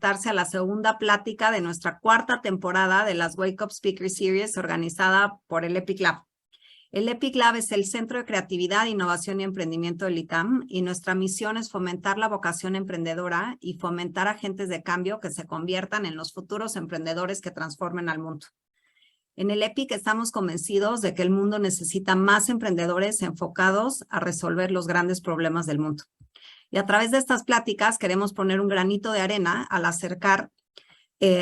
conectarse a la segunda plática de nuestra cuarta temporada de las Wake Up Speaker Series organizada por el EPIC Lab. El EPIC Lab es el Centro de Creatividad, Innovación y Emprendimiento del ITAM y nuestra misión es fomentar la vocación emprendedora y fomentar agentes de cambio que se conviertan en los futuros emprendedores que transformen al mundo. En el EPIC estamos convencidos de que el mundo necesita más emprendedores enfocados a resolver los grandes problemas del mundo. Y a través de estas pláticas queremos poner un granito de arena al acercar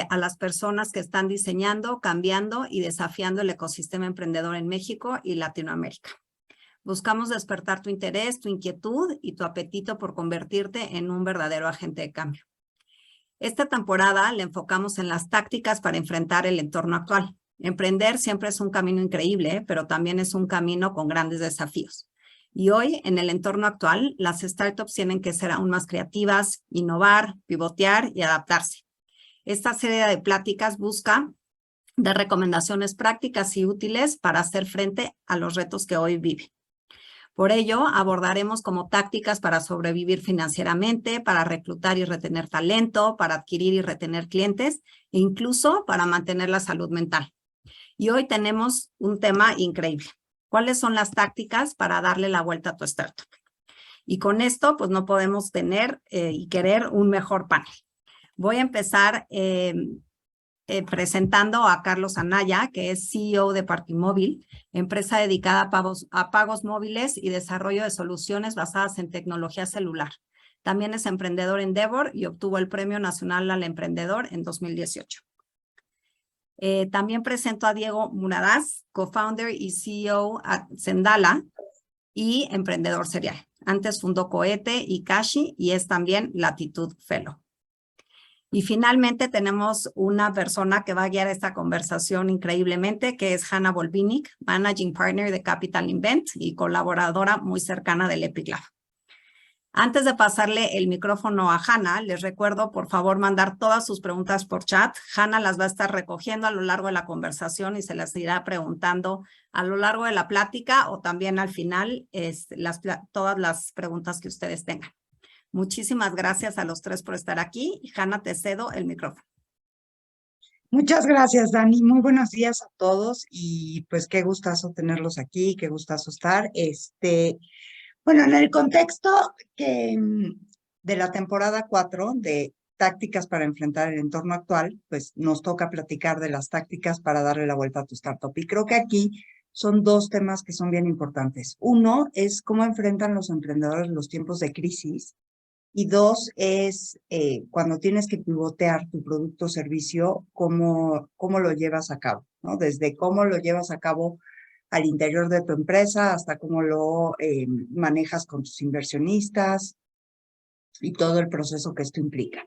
a las personas que están diseñando, cambiando y desafiando el ecosistema emprendedor en México y Latinoamérica. Buscamos despertar tu interés, tu inquietud y tu apetito por convertirte en un verdadero agente de cambio. Esta temporada la enfocamos en las tácticas para enfrentar el entorno actual. Emprender siempre es un camino increíble, pero también es un camino con grandes desafíos. Y hoy, en el entorno actual, las startups tienen que ser aún más creativas, innovar, pivotear y adaptarse. Esta serie de pláticas busca dar recomendaciones prácticas y útiles para hacer frente a los retos que hoy viven. Por ello, abordaremos como tácticas para sobrevivir financieramente, para reclutar y retener talento, para adquirir y retener clientes e incluso para mantener la salud mental. Y hoy tenemos un tema increíble. ¿Cuáles son las tácticas para darle la vuelta a tu startup? Y con esto, pues no podemos tener y querer un mejor panel. Voy a empezar presentando a Carlos Anaya, que es CEO de Partimóvil, empresa dedicada a pagos móviles y desarrollo de soluciones basadas en tecnología celular. También es emprendedor en Endeavor y obtuvo el Premio Nacional al Emprendedor en 2018. También presento a Diego Muradás, co-founder y CEO at Sendala y emprendedor serial. Antes fundó Cohete y Kashi y es también Latitud Fellow. Y finalmente tenemos una persona que va a guiar esta conversación increíblemente, que es Hanna Volvinic, Managing Partner de Capital Invent y colaboradora muy cercana del EPIC Lab. Antes de pasarle el micrófono a Hanna, les recuerdo, por favor, mandar todas sus preguntas por chat. Hanna las va a estar recogiendo a lo largo de la conversación y se las irá preguntando a lo largo de la plática o también al final todas las preguntas que ustedes tengan. Muchísimas gracias a los tres por estar aquí. Hanna, te cedo el micrófono. Muchas gracias, Dani. Muy buenos días a todos y pues qué gustazo tenerlos aquí, qué gustazo estar. Bueno, en el contexto de la temporada 4 de tácticas para enfrentar el entorno actual, pues nos toca platicar de las tácticas para darle la vuelta a tu startup. Y creo que aquí son dos temas que son bien importantes. Uno es cómo enfrentan los emprendedores los tiempos de crisis. Y dos es cuando tienes que pivotear tu producto o servicio, cómo lo llevas a cabo, ¿no? Desde cómo lo llevas a cabo al interior de tu empresa hasta cómo lo manejas con tus inversionistas y todo el proceso que esto implica.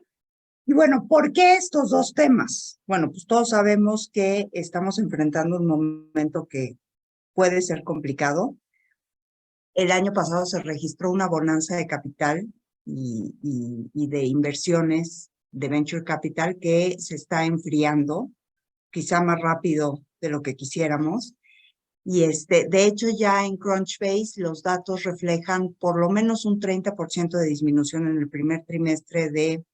Y bueno, ¿por qué estos dos temas? Bueno, pues todos sabemos que estamos enfrentando un momento que puede ser complicado. El año pasado se registró una bonanza de capital y de inversiones de venture capital que se está enfriando, quizá más rápido de lo que quisiéramos. Y de hecho ya en Crunchbase los datos reflejan por lo menos un 30% de disminución en el primer trimestre de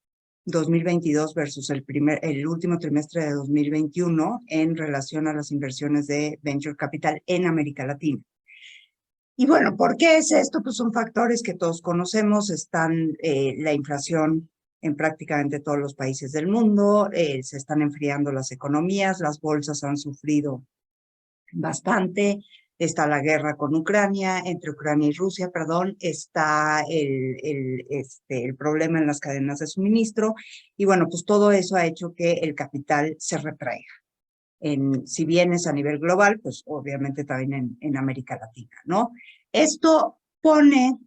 2022 versus el último trimestre de 2021 en relación a las inversiones de venture capital en América Latina. Y bueno, ¿por qué es esto? Pues son factores que todos conocemos, están la inflación en prácticamente todos los países del mundo, se están enfriando las economías, las bolsas han sufrido bastante, está la guerra con Ucrania, entre Ucrania y Rusia, perdón, está el problema en las cadenas de suministro, y bueno, pues todo eso ha hecho que el capital se retraiga. Si bien es a nivel global, pues obviamente también en América Latina, ¿no? Esto pone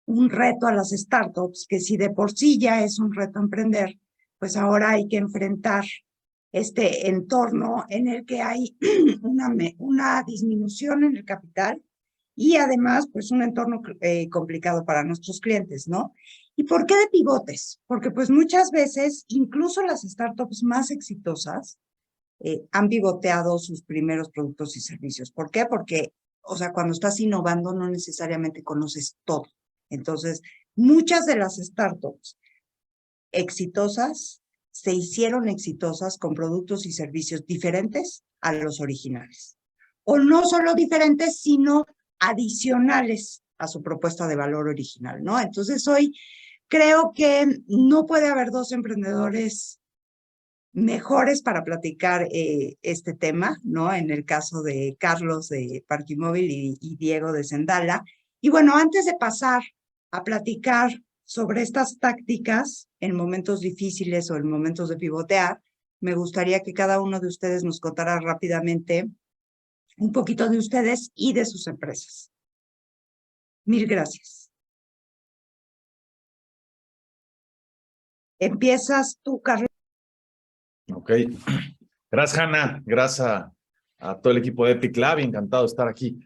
un reto a las startups, que si de por sí ya es un reto emprender, pues ahora hay que enfrentar este entorno en el que hay una disminución en el capital y además, pues un entorno complicado para nuestros clientes, ¿no? ¿Y por qué de pivotes? Porque pues muchas veces, incluso las startups más exitosas, han pivoteado sus primeros productos y servicios. ¿Por qué? Porque, o sea, cuando estás innovando no necesariamente conoces todo. Entonces, muchas de las startups exitosas, se hicieron exitosas con productos y servicios diferentes a los originales. O no solo diferentes, sino adicionales a su propuesta de valor original, ¿no? Entonces hoy creo que no puede haber dos emprendedores mejores para platicar este tema, ¿no? En el caso de Carlos de Parquimóvil y Diego de Sendala. Y bueno, antes de pasar a platicar sobre estas tácticas en momentos difíciles o en momentos de pivotear, me gustaría que cada uno de ustedes nos contara rápidamente un poquito de ustedes y de sus empresas. Mil gracias. Empiezas tú, Carlos. Ok. Gracias, Hanna. Gracias a todo el equipo de Epic Lab. Encantado de estar aquí.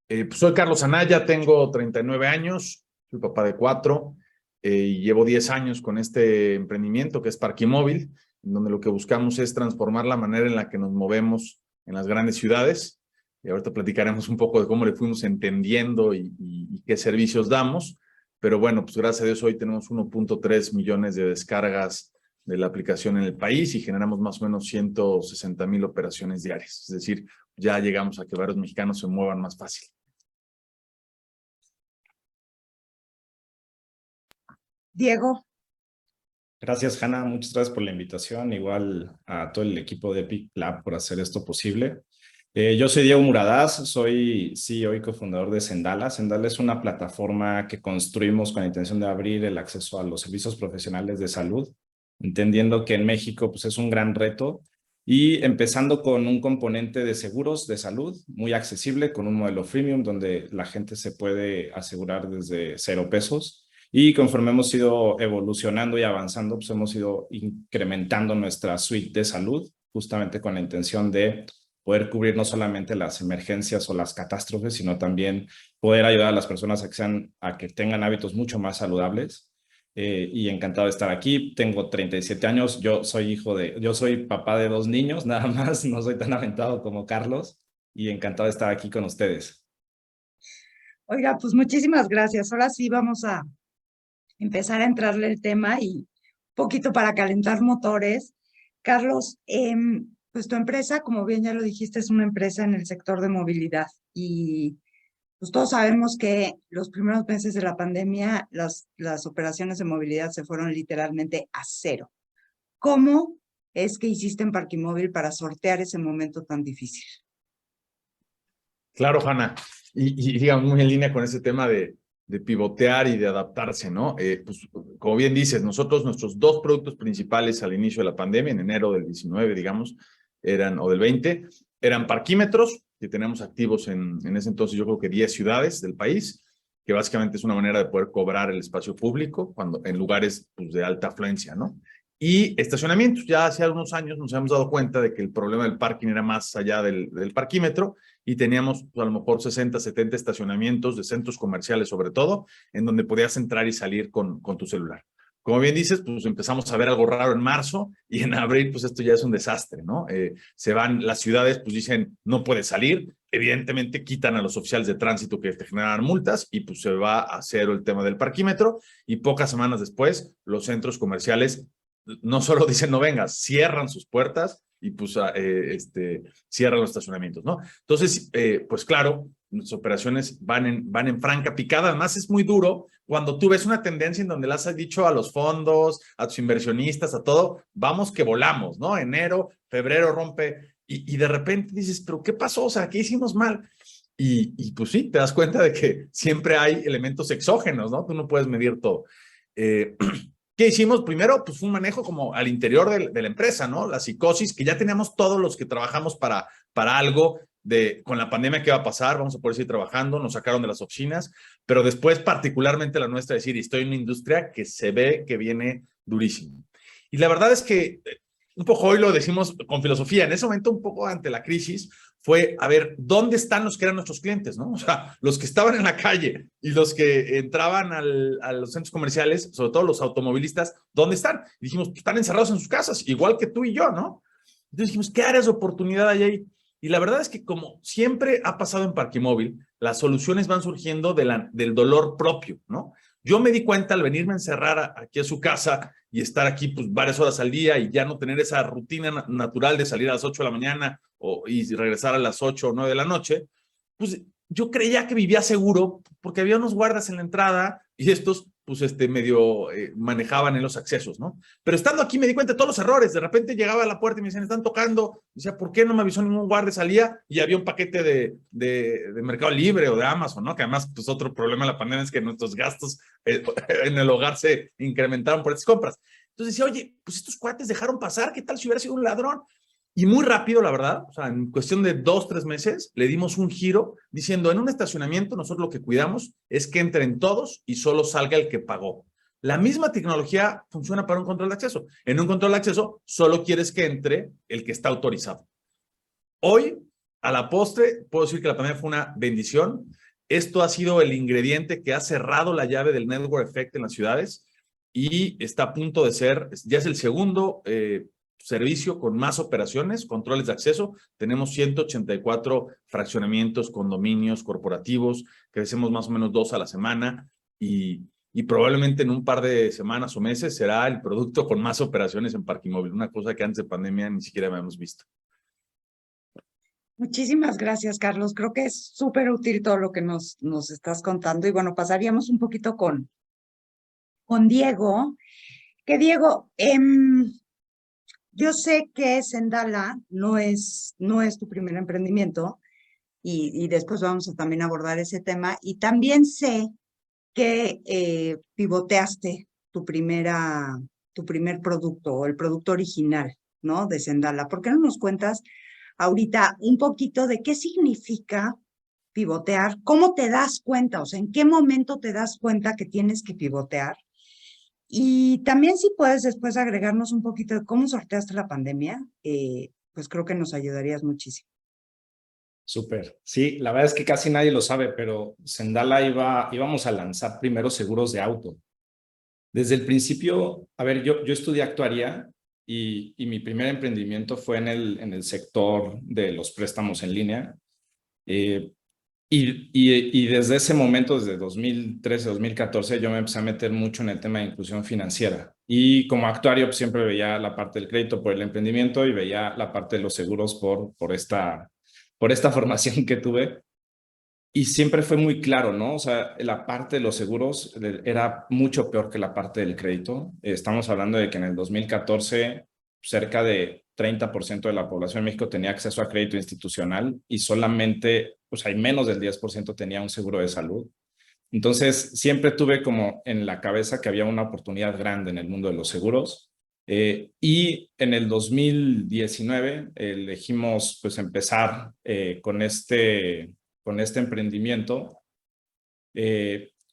Pues soy Carlos Anaya, tengo 39 años, soy papá de 4 y llevo 10 años con este emprendimiento que es Parquimóvil, en donde lo que buscamos es transformar la manera en la que nos movemos en las grandes ciudades. Y ahorita platicaremos un poco de cómo le fuimos entendiendo y qué servicios damos. Pero bueno, pues gracias a Dios hoy tenemos 1.3 millones de descargas de la aplicación en el país y generamos más o menos 160,000 operaciones diarias. Es decir, ya llegamos a que varios mexicanos se muevan más fácil. Diego. Gracias, Hanna. Muchas gracias por la invitación. Igual a todo el equipo de Epic Lab por hacer esto posible. Yo soy Diego Muradaz, soy CEO y cofundador de Sendala. Sendala es una plataforma que construimos con la intención de abrir el acceso a los servicios profesionales de salud, entendiendo que en México pues, es un gran reto y empezando con un componente de seguros de salud muy accesible, con un modelo freemium donde la gente se puede asegurar desde 0 pesos. Y conforme hemos ido evolucionando y avanzando, pues hemos ido incrementando nuestra suite de salud, justamente con la intención de poder cubrir no solamente las emergencias o las catástrofes, sino también poder ayudar a las personas a que tengan hábitos mucho más saludables. Y encantado de estar aquí. Tengo 37 años, yo soy papá de 2 niños, nada más, no soy tan aventado como Carlos, y encantado de estar aquí con ustedes. Oiga, pues muchísimas gracias. Ahora sí vamos a empezar a entrarle el tema y un poquito para calentar motores. Carlos, pues tu empresa, como bien ya lo dijiste, es una empresa en el sector de movilidad y pues todos sabemos que los primeros meses de la pandemia las operaciones de movilidad se fueron literalmente a 0. ¿Cómo es que hiciste en Parquimóvil para sortear ese momento tan difícil? Claro, Hanna. Y digamos, muy en línea con ese tema de pivotear y de adaptarse, ¿no? Pues, como bien dices, nuestros 2 productos principales al inicio de la pandemia, en enero del 19, digamos, o del 20, eran parquímetros, que tenemos activos en ese entonces, yo creo que 10 ciudades del país, que básicamente es una manera de poder cobrar el espacio público en lugares pues, de alta afluencia, ¿no? Y estacionamientos. Ya hace algunos años nos hemos dado cuenta de que el problema del parking era más allá del parquímetro y teníamos pues, a lo mejor 60, 70 estacionamientos de centros comerciales sobre todo, en donde podías entrar y salir con tu celular. Como bien dices, pues empezamos a ver algo raro en marzo y en abril, pues esto ya es un desastre, ¿no? Se van, las ciudades, pues dicen, no puedes salir. Evidentemente quitan a los oficiales de tránsito que te generan multas y pues se va a cero el tema del parquímetro y pocas semanas después los centros comerciales no solo dicen no vengas, cierran sus puertas y pues cierran los estacionamientos, ¿no? Entonces, pues claro, nuestras operaciones van en franca picada. Además, es muy duro cuando tú ves una tendencia en donde le has dicho a los fondos, a tus inversionistas, a todo, vamos que volamos, ¿no? Enero, febrero rompe y de repente dices, ¿pero qué pasó? O sea, ¿qué hicimos mal? Y pues sí, te das cuenta de que siempre hay elementos exógenos, ¿no? Tú no puedes medir todo. ¿Qué hicimos? Primero, pues fue un manejo como al interior de la empresa, ¿no? La psicosis, que ya teníamos todos los que trabajamos para algo con la pandemia que va a pasar, vamos a poder seguir trabajando, nos sacaron de las oficinas, pero después particularmente la nuestra, decir, estoy en una industria que se ve que viene durísimo. Y la verdad es que un poco hoy lo decimos con filosofía, en ese momento un poco ante la crisis, fue, a ver, ¿dónde están los que eran nuestros clientes, no? O sea, los que estaban en la calle y los que entraban a los centros comerciales, sobre todo los automovilistas, ¿dónde están? Y dijimos, pues están encerrados en sus casas, igual que tú y yo, ¿no? Entonces dijimos, ¿qué áreas de oportunidad hay ahí? Y la verdad es que como siempre ha pasado en Parquimóvil, las soluciones van surgiendo del dolor propio, ¿no? Yo me di cuenta al venirme a encerrar aquí a su casa y estar aquí pues varias horas al día y ya no tener esa rutina natural de salir a las 8 de la mañana y regresar a las 8 o 9 de la noche, pues yo creía que vivía seguro porque había unos guardas en la entrada y estos pues medio manejaban en los accesos, ¿no? Pero estando aquí me di cuenta de todos los errores. De repente llegaba a la puerta y me decían, están tocando. Decía, ¿por qué no me avisó ningún guardia? Salía y había un paquete de Mercado Libre o de Amazon, ¿no? Que además, pues otro problema de la pandemia es que nuestros gastos en el hogar se incrementaron por estas compras. Entonces decía, oye, pues estos cuates dejaron pasar, ¿qué tal si hubiera sido un ladrón? Y muy rápido, la verdad, o sea, en cuestión de 2-3 meses, le dimos un giro diciendo, en un estacionamiento nosotros lo que cuidamos es que entren todos y solo salga el que pagó. La misma tecnología funciona para un control de acceso. En un control de acceso solo quieres que entre el que está autorizado. Hoy, a la postre, puedo decir que la pandemia fue una bendición. Esto ha sido el ingrediente que ha cerrado la llave del network effect en las ciudades y está a punto de ser, ya es el segundo servicio con más operaciones, controles de acceso. Tenemos 184 fraccionamientos, condominios corporativos, crecemos más o menos 2 a la semana y probablemente en un par de semanas o meses será el producto con más operaciones en Parque Móvil, una cosa que antes de pandemia ni siquiera habíamos visto. Muchísimas gracias, Carlos. Creo que es súper útil todo lo que nos estás contando. Y bueno, pasaríamos un poquito con Diego. Que Diego, yo sé que Sendala no es tu primer emprendimiento y después vamos a también abordar ese tema. Y también sé que pivoteaste tu primer producto o el producto original, ¿no? De Sendala. ¿Por qué no nos cuentas ahorita un poquito de qué significa pivotear? ¿Cómo te das cuenta? O sea, ¿en qué momento te das cuenta que tienes que pivotear? Y también si puedes después agregarnos un poquito de cómo sorteaste la pandemia, pues creo que nos ayudarías muchísimo. Súper. Sí, la verdad es que casi nadie lo sabe, pero Sendala íbamos a lanzar primero seguros de auto. Desde el principio, a ver, yo estudié actuaría y mi primer emprendimiento fue en el sector de los préstamos en línea. Y desde ese momento, desde 2013, 2014, yo me empecé a meter mucho en el tema de inclusión financiera. Y como actuario, pues, siempre veía la parte del crédito por el emprendimiento y veía la parte de los seguros por esta formación que tuve. Y siempre fue muy claro, ¿no? O sea, la parte de los seguros era mucho peor que la parte del crédito. Estamos hablando de que en el 2014 cerca de 30% de la población en México tenía acceso a crédito institucional y solamente, pues hay menos del 10% tenía un seguro de salud. Entonces, siempre tuve como en la cabeza que había una oportunidad grande en el mundo de los seguros. Y en el 2019 elegimos pues empezar con este emprendimiento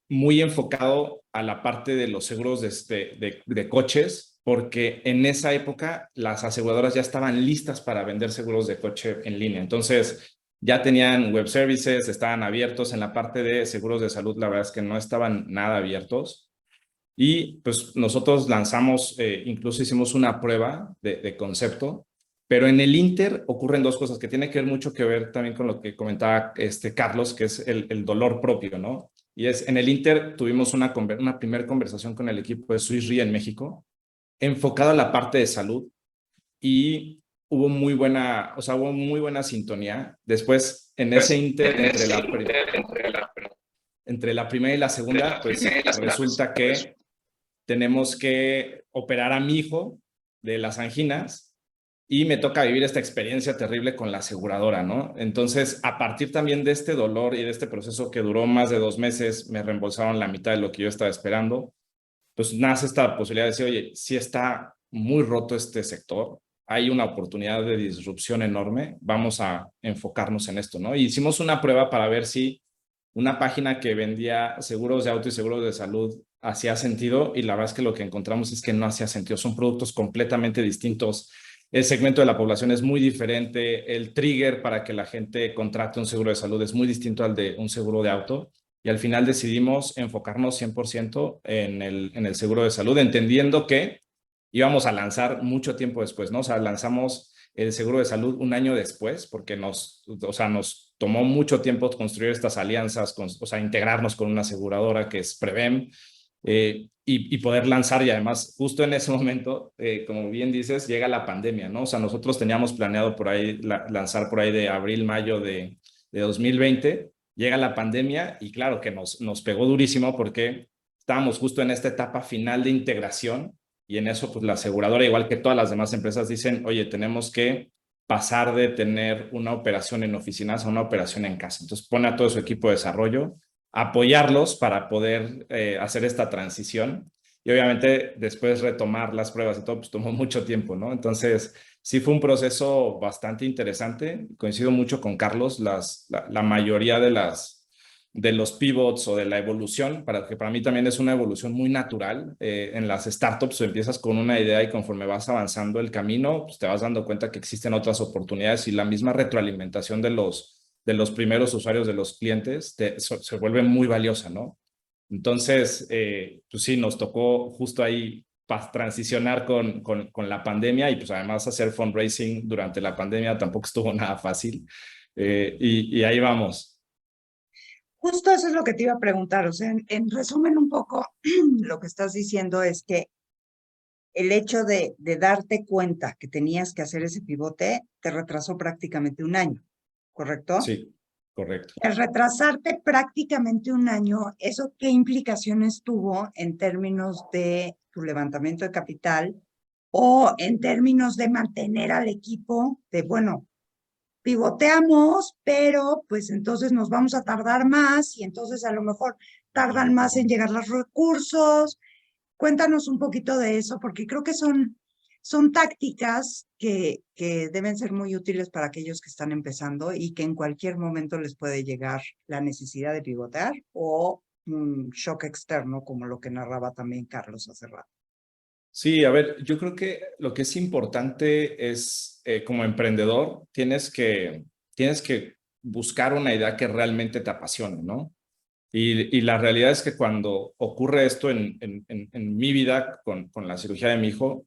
muy enfocado a la parte de los seguros de coches, porque en esa época las aseguradoras ya estaban listas para vender seguros de coche en línea. Entonces ya tenían web services, estaban abiertos. En la parte de seguros de salud, la verdad es que no estaban nada abiertos. Y pues nosotros lanzamos, incluso hicimos una prueba de concepto, pero en el Inter ocurren dos cosas que tienen que ver mucho que ver también con lo que comentaba Carlos, que es el dolor propio, ¿no? Y es, en el Inter tuvimos una primera conversación con el equipo de Swiss Re en México, enfocado a la parte de salud, y hubo muy buena sintonía. Después, en ese Inter, entre la primera y la segunda, pues resulta que tenemos que operar a mi hijo de las anginas y me toca vivir esta experiencia terrible con la aseguradora, ¿no? Entonces, a partir también de este dolor y de este proceso que duró más de 2 meses, me reembolsaron la mitad de lo que yo estaba esperando, pues nace esta posibilidad de decir, oye, sí está muy roto este sector, hay una oportunidad de disrupción enorme, vamos a enfocarnos en esto, ¿no? Y hicimos una prueba para ver si una página que vendía seguros de auto y seguros de salud hacía sentido, y la verdad es que lo que encontramos es que no hacía sentido. Son productos completamente distintos. El segmento de la población es muy diferente. El trigger para que la gente contrate un seguro de salud es muy distinto al de un seguro de auto. Y al final decidimos enfocarnos 100% en el seguro de salud, entendiendo que íbamos a lanzar mucho tiempo después, ¿no? O sea, lanzamos el seguro de salud un año después, porque nos tomó mucho tiempo construir estas alianzas, integrarnos con una aseguradora que es Prevem, y poder lanzar. Y además, justo en ese momento, como bien dices, llega la pandemia, ¿no? O sea, nosotros teníamos planeado por ahí lanzar por ahí de abril, mayo de 2020, llega la pandemia y claro que nos pegó durísimo porque estábamos justo en esta etapa final de integración y en eso pues la aseguradora, igual que todas las demás empresas, dicen, oye, tenemos que pasar de tener una operación en oficinas a una operación en casa. Entonces pone a todo su equipo de desarrollo, apoyarlos para poder hacer esta transición y obviamente después retomar las pruebas y todo, pues tomó mucho tiempo, ¿no? Entonces sí fue un proceso bastante interesante. Coincido mucho con Carlos, la mayoría de los pivots o de la evolución, que para mí también es una evolución muy natural. En las startups empiezas con una idea y conforme vas avanzando el camino, pues te vas dando cuenta que existen otras oportunidades y la misma retroalimentación de los primeros usuarios, de los clientes, se vuelve muy valiosa, ¿no? Entonces, pues sí, nos tocó justo ahí transicionar con la pandemia y pues además hacer fundraising durante la pandemia tampoco estuvo nada fácil. Y ahí vamos. Justo eso es lo que te iba a preguntar. O sea, en resumen un poco, lo que estás diciendo es que el hecho de darte cuenta que tenías que hacer ese pivote te retrasó prácticamente un año, ¿correcto? Sí, correcto. El retrasarte prácticamente un año, ¿eso qué implicaciones tuvo en términos de tu levantamiento de capital o en términos de mantener al equipo de, bueno, pivoteamos, pero pues entonces nos vamos a tardar más y entonces a lo mejor tardan más en llegar los recursos? Cuéntanos un poquito de eso, porque creo que son tácticas que deben ser muy útiles para aquellos que están empezando y que en cualquier momento les puede llegar la necesidad de pivotear o un shock externo, como lo que narraba también Carlos hace rato. Sí, a ver, yo creo que lo que es importante es, como emprendedor, tienes que buscar una idea que realmente te apasione, ¿no? Y la realidad es que cuando ocurre esto en mi vida con la cirugía de mi hijo,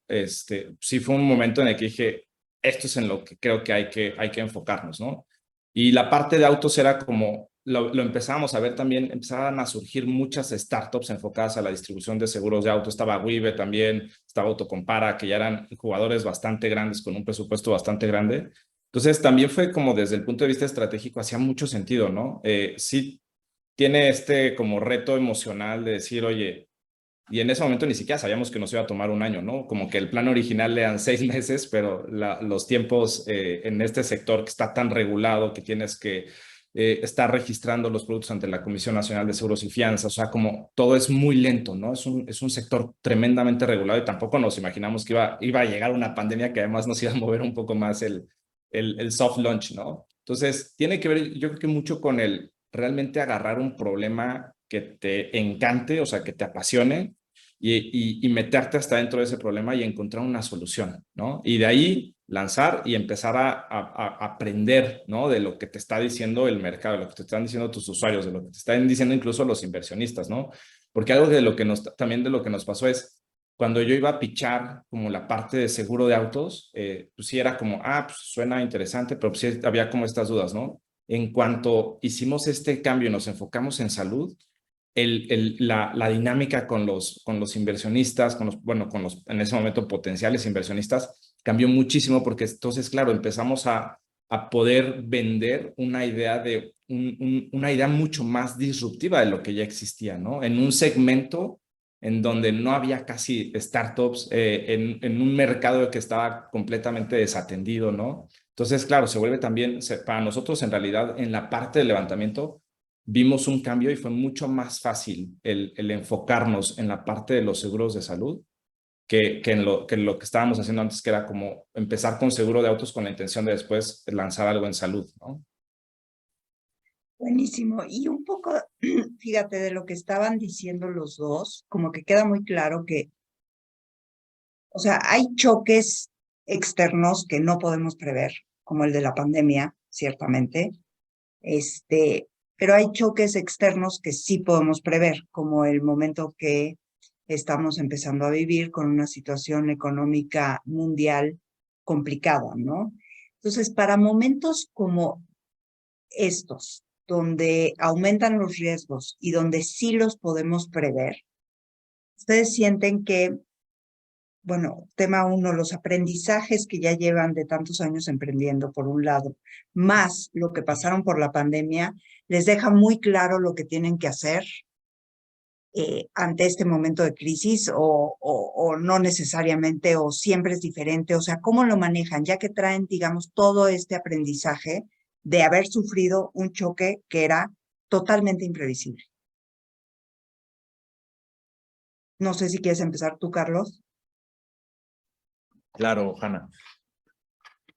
sí fue un momento en el que dije, esto es en lo que creo que hay que enfocarnos, ¿no? Y la parte de autos era como, lo empezábamos a ver también, empezaban a surgir muchas startups enfocadas a la distribución de seguros de auto. Estaba Wibe también, estaba Autocompara, que ya eran jugadores bastante grandes con un presupuesto bastante grande. Entonces también fue como desde el punto de vista estratégico, hacía mucho sentido, ¿no? Sí tiene como reto emocional de decir, oye, y en ese momento ni siquiera sabíamos que nos iba a tomar un año, ¿no? Como que el plan original le dan 6 meses, pero los tiempos en este sector que está tan regulado, que tienes que estar registrando los productos ante la Comisión Nacional de Seguros y Fianzas, o sea, como todo es muy lento, ¿no? Es un sector tremendamente regulado y tampoco nos imaginamos que iba a llegar una pandemia que además nos iba a mover un poco más el soft launch, ¿no? Entonces, tiene que ver, yo creo que mucho con el realmente agarrar un problema que te encante, o sea, que te apasione y meterte hasta dentro de ese problema y encontrar una solución, ¿no? Y de ahí lanzar y empezar a aprender, ¿no? De lo que te está diciendo el mercado, de lo que te están diciendo tus usuarios, de lo que te están diciendo incluso los inversionistas, ¿no? Porque algo también de lo que nos pasó es, cuando yo iba a pitchar como la parte de seguro de autos, pues sí era como, pues suena interesante, pero sí había como estas dudas, ¿no? En cuanto hicimos este cambio y nos enfocamos en salud, la dinámica con los inversionistas, en ese momento potenciales inversionistas, cambió muchísimo porque entonces, claro, empezamos a poder vender una idea una idea mucho más disruptiva de lo que ya existía, ¿no? En un segmento en donde no había casi startups, en un mercado que estaba completamente desatendido, ¿no? Entonces, claro, se vuelve también, para nosotros en realidad, en la parte de levantamiento, vimos un cambio y fue mucho más fácil el enfocarnos en la parte de los seguros de salud que en lo que estábamos haciendo antes, que era como empezar con seguro de autos con la intención de después lanzar algo en salud, ¿no? Buenísimo. Y un poco, fíjate, de lo que estaban diciendo los dos, como que queda muy claro que, o sea, hay choques externos que no podemos prever, como el de la pandemia, ciertamente, pero hay choques externos que sí podemos prever, como el momento que estamos empezando a vivir con una situación económica mundial complicada, ¿no? Entonces, para momentos como estos, donde aumentan los riesgos y donde sí los podemos prever, ustedes sienten que, bueno, tema uno, los aprendizajes que ya llevan de tantos años emprendiendo, por un lado, más lo que pasaron por la pandemia, les deja muy claro lo que tienen que hacer ante este momento de crisis o no necesariamente o siempre es diferente, o sea, ¿cómo lo manejan? Ya que traen, digamos, todo este aprendizaje de haber sufrido un choque que era totalmente imprevisible. No sé si quieres empezar tú, Carlos. Claro, Hanna.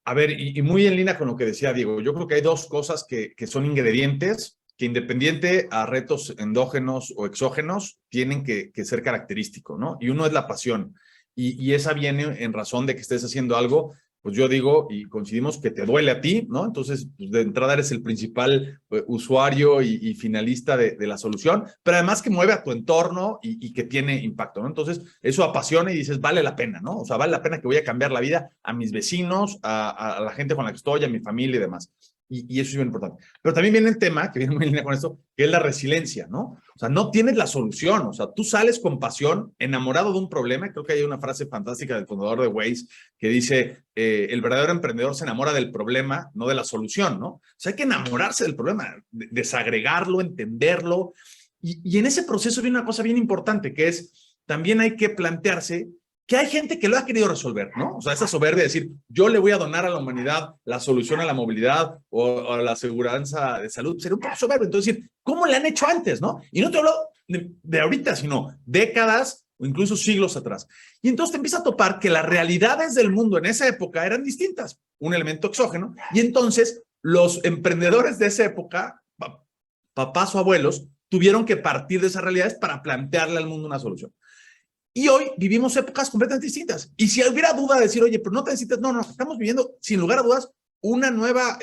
A ver, y muy en línea con lo que decía Diego, yo creo que hay dos cosas que son ingredientes que independiente a retos endógenos o exógenos, tienen que ser característicos, ¿no? Y uno es la pasión. Y esa viene en razón de que estés haciendo algo, pues yo digo, y coincidimos que te duele a ti, ¿no? Entonces, pues de entrada eres el principal usuario y finalista de la solución, pero además que mueve a tu entorno y que tiene impacto, ¿no? Entonces, eso apasiona y dices, vale la pena, ¿no? O sea, vale la pena que voy a cambiar la vida a mis vecinos, a la gente con la que estoy, a mi familia y demás. Y eso es bien importante. Pero también viene el tema, que viene muy en línea con esto, que es la resiliencia, ¿no? O sea, no tienes la solución, o sea, tú sales con pasión, enamorado de un problema. Creo que hay una frase fantástica del fundador de Waze que dice, el verdadero emprendedor se enamora del problema, no de la solución, ¿no? O sea, hay que enamorarse del problema, desagregarlo, entenderlo. Y en ese proceso viene una cosa bien importante, que es, también hay que plantearse que hay gente que lo ha querido resolver, ¿no? O sea, esa soberbia de decir, yo le voy a donar a la humanidad la solución a la movilidad o a la aseguranza de salud, sería un poco soberbio. Entonces, decir, ¿cómo le han hecho antes, no? Y no te hablo de ahorita, sino décadas o incluso siglos atrás. Y entonces te empieza a topar que las realidades del mundo en esa época eran distintas, un elemento exógeno, y entonces los emprendedores de esa época, papás o abuelos, tuvieron que partir de esas realidades para plantearle al mundo una solución. Y hoy vivimos épocas completamente distintas. Y si hubiera duda de decir, oye, pero no te necesitas, no, estamos viviendo, sin lugar a dudas, una nueva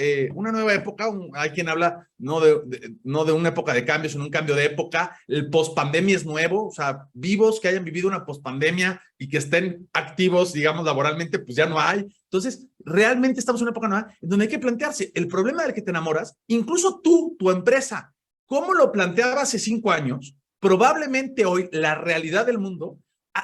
época. Hay quien habla no de una época de cambio, sino un cambio de época. El post-pandemia es nuevo, o sea, vivos que hayan vivido una post-pandemia y que estén activos, digamos, laboralmente, pues ya no hay. Entonces, realmente estamos en una época nueva en donde hay que plantearse el problema del que te enamoras, incluso tú, tu empresa, ¿cómo lo planteaba hace 5 años? Probablemente hoy la realidad del mundo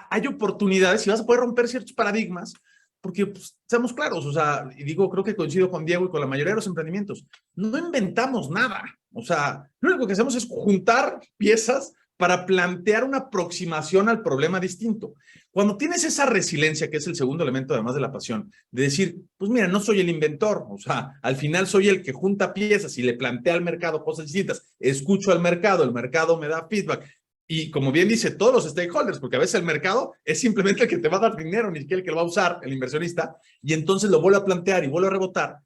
hay oportunidades y vas a poder romper ciertos paradigmas, porque pues, seamos claros, o sea, y digo, creo que coincido con Diego y con la mayoría de los emprendimientos, no inventamos nada, o sea, lo único que hacemos es juntar piezas para plantear una aproximación al problema distinto. Cuando tienes esa resiliencia, que es el segundo elemento además de la pasión, de decir, pues mira, no soy el inventor, o sea, al final soy el que junta piezas y le plantea al mercado cosas distintas, escucho al mercado, el mercado me da feedback, y como bien dice, todos los stakeholders, porque a veces el mercado es simplemente el que te va a dar dinero, ni siquiera el que lo va a usar, el inversionista, y entonces lo vuelve a plantear y vuelve a rebotar.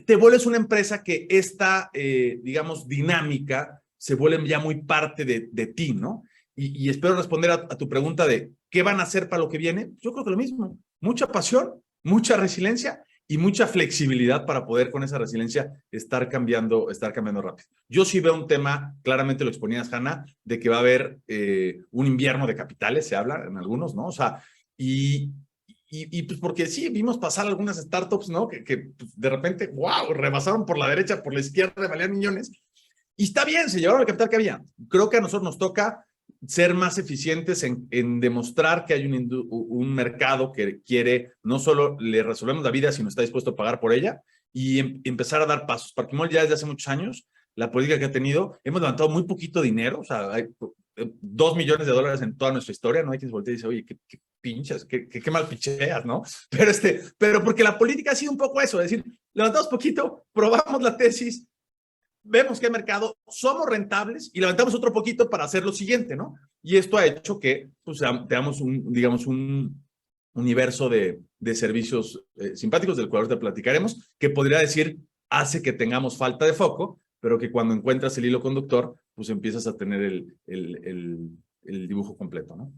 Te vuelves una empresa que esta, digamos, dinámica se vuelve ya muy parte de ti, ¿no? Y espero responder a tu pregunta de ¿qué van a hacer para lo que viene? Yo creo que lo mismo. Mucha pasión, mucha resiliencia y mucha flexibilidad para poder con esa resiliencia estar cambiando rápido. Yo sí veo un tema, claramente lo exponías, Hanna, de que va a haber un invierno de capitales, se habla en algunos, ¿no? O sea, y pues porque sí, vimos pasar algunas startups, ¿no? Que de repente, wow, rebasaron por la derecha, por la izquierda, valían millones. Y está bien, se llevaron el capital que había. Creo que a nosotros nos toca ser más eficientes en demostrar que hay un mercado que quiere, no solo le resolvemos la vida, sino está dispuesto a pagar por ella y empezar a dar pasos. Parquimol ya desde hace muchos años, la política que ha tenido, hemos levantado muy poquito dinero, o sea, hay $2 millones en toda nuestra historia, ¿no? Hay quien se voltea y dice, oye, qué pinches, qué mal picheas, ¿no? Pero porque la política ha sido un poco eso, es decir, levantamos poquito, probamos la tesis, vemos que hay mercado, somos rentables y levantamos otro poquito para hacer lo siguiente, ¿no? Y esto ha hecho que pues, tengamos digamos, un universo de servicios simpáticos del cual ahorita platicaremos, que podría decir hace que tengamos falta de foco, pero que cuando encuentras el hilo conductor, pues empiezas a tener el dibujo completo, ¿no?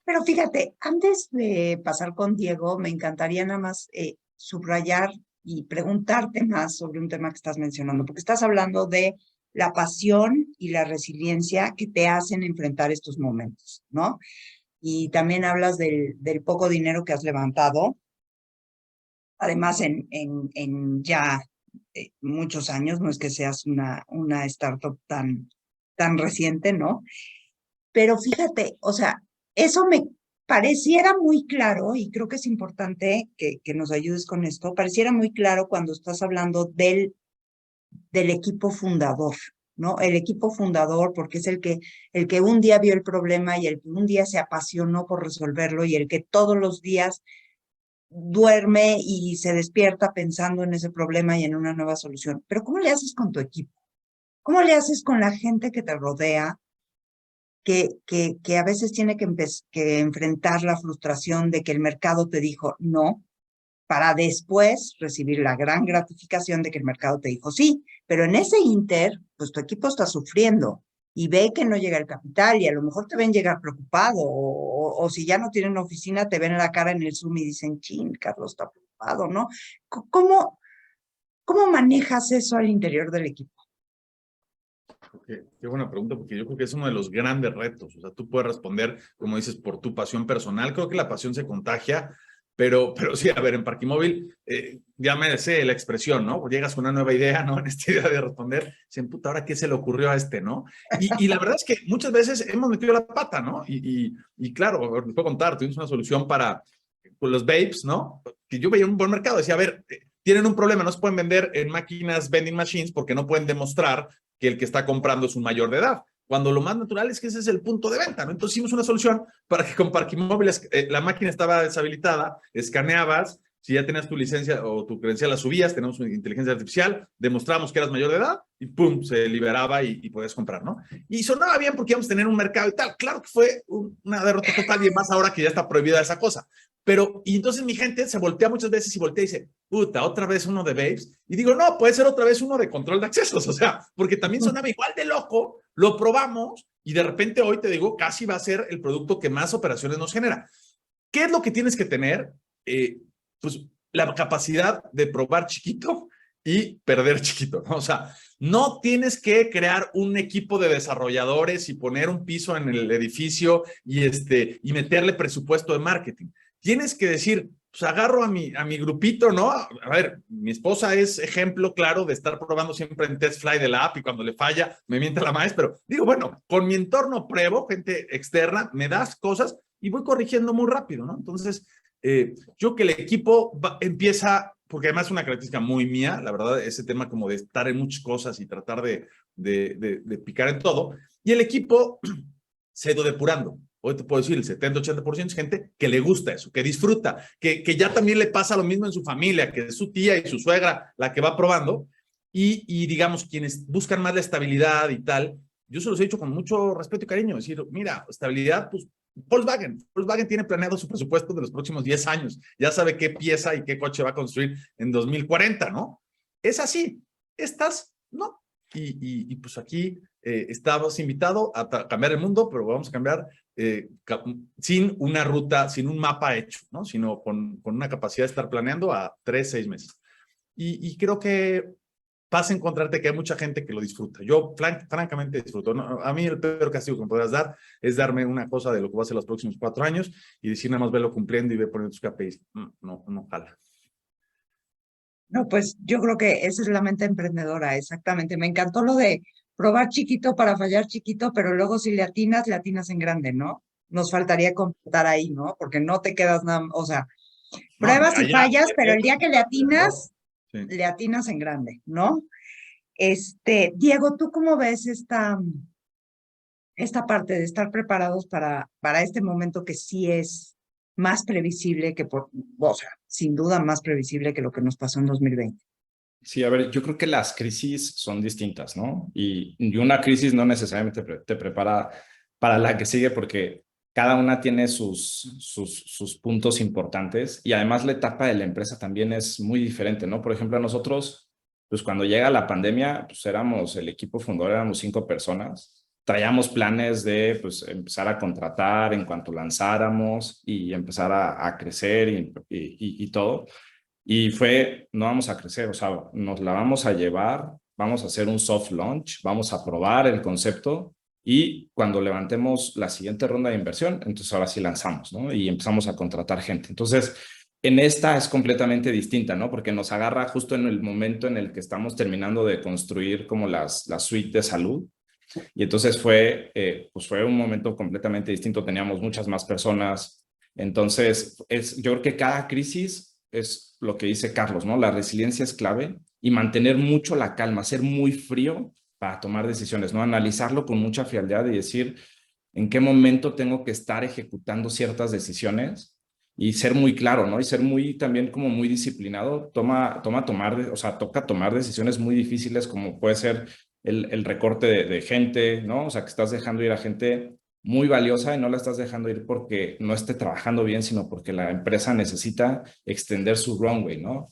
Pero fíjate, antes de pasar con Diego, me encantaría nada más subrayar y preguntarte más sobre un tema que estás mencionando, porque estás hablando de la pasión y la resiliencia que te hacen enfrentar estos momentos, ¿no? Y también hablas del poco dinero que has levantado, además en ya muchos años, no es que seas una startup tan reciente, ¿no? pero fíjate, o sea, eso me pareciera muy claro, y creo que es importante que nos ayudes con esto, pareciera muy claro cuando estás hablando del equipo fundador, ¿no? El equipo fundador, porque es el que un día vio el problema y el que un día se apasionó por resolverlo y el que todos los días duerme y se despierta pensando en ese problema y en una nueva solución. Pero ¿cómo le haces con tu equipo? ¿Cómo le haces con la gente que te rodea, que a veces tiene que enfrentar la frustración de que el mercado te dijo no, para después recibir la gran gratificación de que el mercado te dijo sí? Pero en ese inter, pues tu equipo está sufriendo y ve que no llega el capital y a lo mejor te ven llegar preocupado o si ya no tienen oficina te ven la cara en el Zoom y dicen, chin, Carlos está preocupado, ¿no? ¿Cómo manejas eso al interior del equipo? Qué buena pregunta, porque yo creo que es uno de los grandes retos. O sea, tú puedes responder, como dices, por tu pasión personal. Creo que la pasión se contagia, pero sí, a ver, en Parquimóvil, ya me sé la expresión, ¿no? Llegas con una nueva idea, ¿no? En esta idea de responder, dicen, puta, ¿ahora qué se le ocurrió a este, no? Y la verdad es que muchas veces hemos metido la pata, ¿no? Y claro, les puedo contar, tuvimos una solución para los vapes, ¿no? Que yo veía un buen mercado, decía, a ver, tienen un problema, no se pueden vender en máquinas vending machines porque no pueden demostrar que el que está comprando es un mayor de edad, cuando lo más natural es que ese es el punto de venta, ¿no? Entonces hicimos una solución para que con Parquimóviles la máquina estaba deshabilitada, escaneabas, si ya tenías tu licencia o tu credencial la subías, tenemos una inteligencia artificial, demostramos que eras mayor de edad y pum, se liberaba y podías comprar, ¿no? Y sonaba bien porque íbamos a tener un mercado y tal. Claro que fue una derrota total y más ahora que ya está prohibida esa cosa. Pero, y entonces mi gente se voltea muchas veces y voltea y dice, puta, otra vez uno de vapes. Y digo, no, puede ser otra vez uno de control de accesos. O sea, porque también sonaba igual de loco, lo probamos y de repente hoy te digo, casi va a ser el producto que más operaciones nos genera. ¿Qué es lo que tienes que tener? Pues la capacidad de probar chiquito y perder chiquito, ¿no? O sea, no tienes que crear un equipo de desarrolladores y poner un piso en el edificio y meterle presupuesto de marketing. Tienes que decir, pues agarro a mi grupito, ¿no? A ver, mi esposa es ejemplo claro de estar probando siempre en test fly de la app y cuando le falla me miente la maíz, pero digo, bueno, con mi entorno pruebo, gente externa, me das cosas y voy corrigiendo muy rápido, ¿no? Entonces, yo que el equipo empieza, porque además es una característica muy mía, la verdad, ese tema como de estar en muchas cosas y tratar de picar en todo, y el equipo se ha ido depurando. Hoy te puedo decir, el 70-80% es gente que le gusta eso, que disfruta, que ya también le pasa lo mismo en su familia, que es su tía y su suegra la que va probando, y digamos, quienes buscan más la estabilidad y tal, yo se los he dicho con mucho respeto y cariño, decir, mira, estabilidad, pues Volkswagen tiene planeado su presupuesto de los próximos 10 años, ya sabe qué pieza y qué coche va a construir en 2040, ¿no? Es así, estas, no. Pues aquí estamos invitados a cambiar el mundo, pero vamos a cambiar sin una ruta, sin un mapa hecho, ¿no? Sino con una capacidad de estar planeando a 3-6 meses. Y creo que vas a encontrarte que hay mucha gente que lo disfruta. Yo francamente disfruto. No, a mí el peor castigo que me podrás dar es darme una cosa de lo que voy a hacer los próximos 4 años y decir nada más velo cumpliendo y ve poniendo tus KPIs. No jala. No, pues yo creo que esa es la mente emprendedora, exactamente. Me encantó lo de probar chiquito para fallar chiquito, pero luego si le atinas en grande, ¿no? Nos faltaría completar ahí, ¿no? Porque no te quedas nada, o sea, pruebas y fallas, pero el día que le atinas, sí, le atinas en grande, ¿no? Diego, ¿tú cómo ves esta parte de estar preparados para este momento que sí es más previsible o sea, sin duda más previsible que lo que nos pasó en 2020? Sí, a ver, yo creo que las crisis son distintas, ¿no? Y una crisis no necesariamente te prepara para la que sigue porque cada una tiene sus puntos importantes y además la etapa de la empresa también es muy diferente, ¿no? Por ejemplo, a nosotros, pues cuando llega la pandemia, pues éramos el equipo fundador, éramos 5 personas. Traíamos planes de pues, empezar a contratar en cuanto lanzáramos y empezar a crecer y todo. Y fue, no vamos a crecer, o sea, nos la vamos a llevar, vamos a hacer un soft launch, vamos a probar el concepto y cuando levantemos la siguiente ronda de inversión, entonces ahora sí lanzamos, ¿no? Y empezamos a contratar gente. Entonces, en esta es completamente distinta, ¿no? Porque nos agarra justo en el momento en el que estamos terminando de construir como la suite de salud Y entonces fue un momento completamente distinto, teníamos muchas más personas. Entonces, yo creo que cada crisis es lo que dice Carlos, ¿no? La resiliencia es clave y mantener mucho la calma, ser muy frío para tomar decisiones, ¿no? Analizarlo con mucha frialdad y decir en qué momento tengo que estar ejecutando ciertas decisiones y ser muy claro, ¿no? Y ser muy también como muy disciplinado. Toca tomar decisiones muy difíciles como puede ser el recorte de gente, ¿no? O sea, que estás dejando ir a gente muy valiosa y no la estás dejando ir porque no esté trabajando bien, sino porque la empresa necesita extender su runway, ¿no?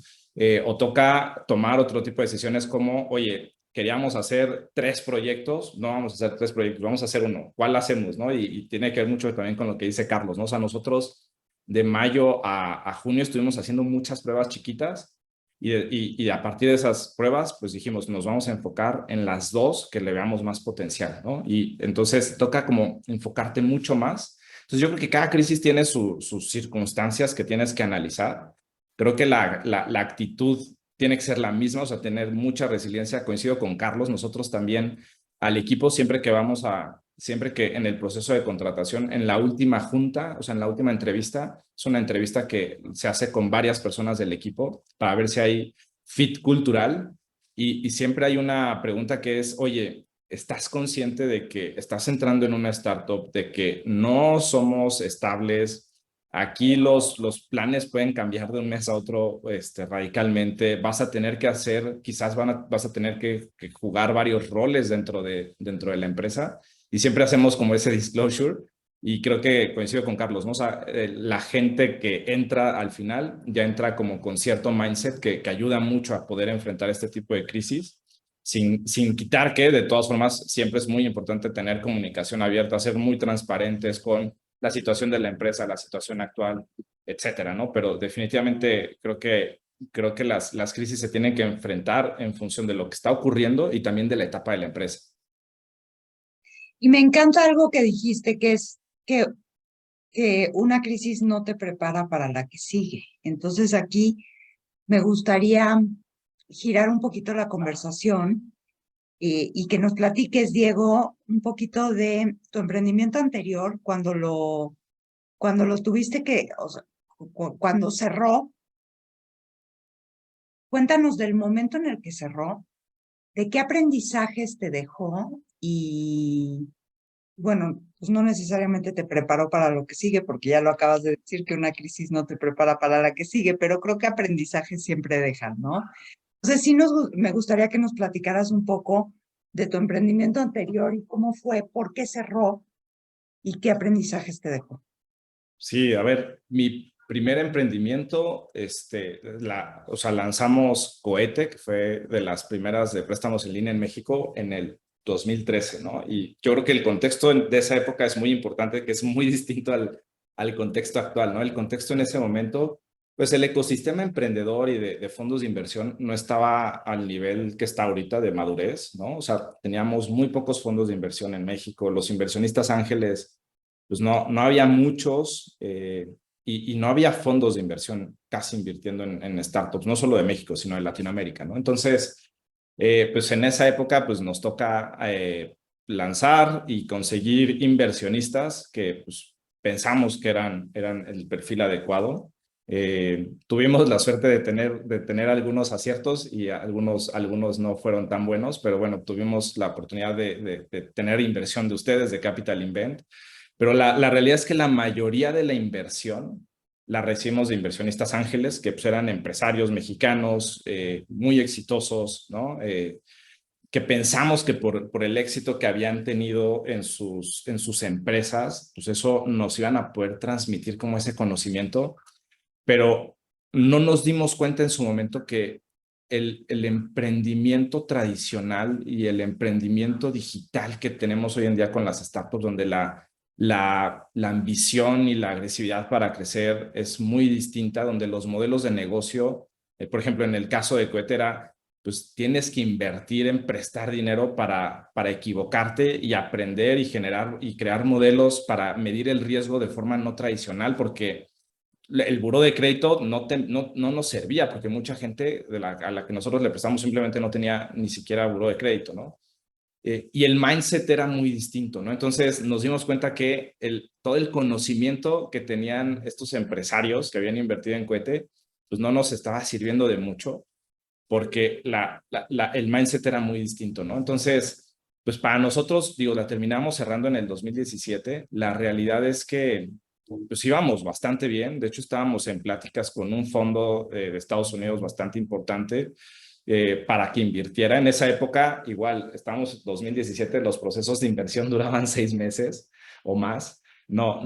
O toca tomar otro tipo de decisiones como, oye, queríamos hacer 3 proyectos, no vamos a hacer 3 proyectos, vamos a hacer uno. ¿Cuál hacemos, no? Y tiene que ver mucho también con lo que dice Carlos, ¿no? O sea, nosotros de mayo a junio estuvimos haciendo muchas pruebas chiquitas y a partir de esas pruebas, pues dijimos, nos vamos a enfocar en las 2 que le veamos más potencial, ¿no? Y entonces toca como enfocarte mucho más. Entonces yo creo que cada crisis tiene sus circunstancias que tienes que analizar. Creo que la actitud tiene que ser la misma, o sea, tener mucha resiliencia. Coincido con Carlos, nosotros también al equipo siempre que en el proceso de contratación, en la última junta, o sea, en la última entrevista, es una entrevista que se hace con varias personas del equipo para ver si hay fit cultural y siempre hay una pregunta que es, oye, ¿estás consciente de que estás entrando en una startup, de que no somos estables? Aquí los planes pueden cambiar de un mes a otro radicalmente. Vas a tener que hacer, quizás vas a tener que jugar varios roles dentro de la empresa. Y siempre hacemos como ese disclosure. Y creo que coincido con Carlos, ¿no? O sea, la gente que entra al final ya entra como con cierto mindset que ayuda mucho a poder enfrentar este tipo de crisis. Sin quitar que, de todas formas, siempre es muy importante tener comunicación abierta, ser muy transparentes con la situación de la empresa, la situación actual, etcétera, ¿no? Pero definitivamente creo que las crisis se tienen que enfrentar en función de lo que está ocurriendo y también de la etapa de la empresa. Y me encanta algo que dijiste, que es que una crisis no te prepara para la que sigue. Entonces aquí me gustaría girar un poquito la conversación y que nos platiques, Diego, un poquito de tu emprendimiento anterior, cuando lo tuviste o sea, cuando cerró. Cuéntanos del momento en el que cerró, de qué aprendizajes te dejó y, bueno, pues no necesariamente te preparó para lo que sigue, porque ya lo acabas de decir que una crisis no te prepara para la que sigue, pero creo que aprendizajes siempre dejan, ¿no? Entonces, sí me gustaría que nos platicaras un poco de tu emprendimiento anterior y cómo fue, por qué cerró y qué aprendizajes te dejó. Sí, a ver, mi primer emprendimiento, o sea, lanzamos Cohete, que fue de las primeras de préstamos en línea en México en el 2013, ¿no? Y yo creo que el contexto de esa época es muy importante, que es muy distinto al contexto actual, ¿no? El contexto en ese momento, pues el ecosistema emprendedor y de fondos de inversión no estaba al nivel que está ahorita de madurez, ¿no? O sea, teníamos muy pocos fondos de inversión en México, los inversionistas ángeles pues no había muchos y no había fondos de inversión casi invirtiendo en startups, no solo de México, sino de Latinoamérica, ¿no? Entonces, pues en esa época, pues nos toca lanzar y conseguir inversionistas que pues, pensamos que eran el perfil adecuado. Tuvimos la suerte de tener algunos aciertos y algunos no fueron tan buenos, pero bueno, tuvimos la oportunidad de tener inversión de ustedes, de Capital Invent. Pero la realidad es que la mayoría de la inversión la recibimos de inversionistas ángeles, que pues, eran empresarios mexicanos muy exitosos, ¿no? Que pensamos que por el éxito que habían tenido en sus empresas, pues eso nos iban a poder transmitir como ese conocimiento, pero no nos dimos cuenta en su momento que el emprendimiento tradicional y el emprendimiento digital que tenemos hoy en día con las startups, donde la ambición y la agresividad para crecer es muy distinta, donde los modelos de negocio, por ejemplo, en el caso de Cohetera, pues tienes que invertir en prestar dinero para equivocarte y aprender y generar y crear modelos para medir el riesgo de forma no tradicional, porque el buró de crédito no nos servía, porque mucha gente a la que nosotros le prestamos simplemente no tenía ni siquiera buró de crédito, ¿no? y el mindset era muy distinto, ¿no? Entonces nos dimos cuenta que todo el conocimiento que tenían estos empresarios que habían invertido en Cohete, pues no nos estaba sirviendo de mucho porque el mindset era muy distinto, ¿no? Entonces, pues para nosotros, digo, la terminamos cerrando en el 2017. La realidad es que pues íbamos bastante bien. De hecho, estábamos en pláticas con un fondo de Estados Unidos bastante importante para que invirtiera. En esa época, igual, estábamos en 2017, los procesos de inversión duraban 6 meses o más. No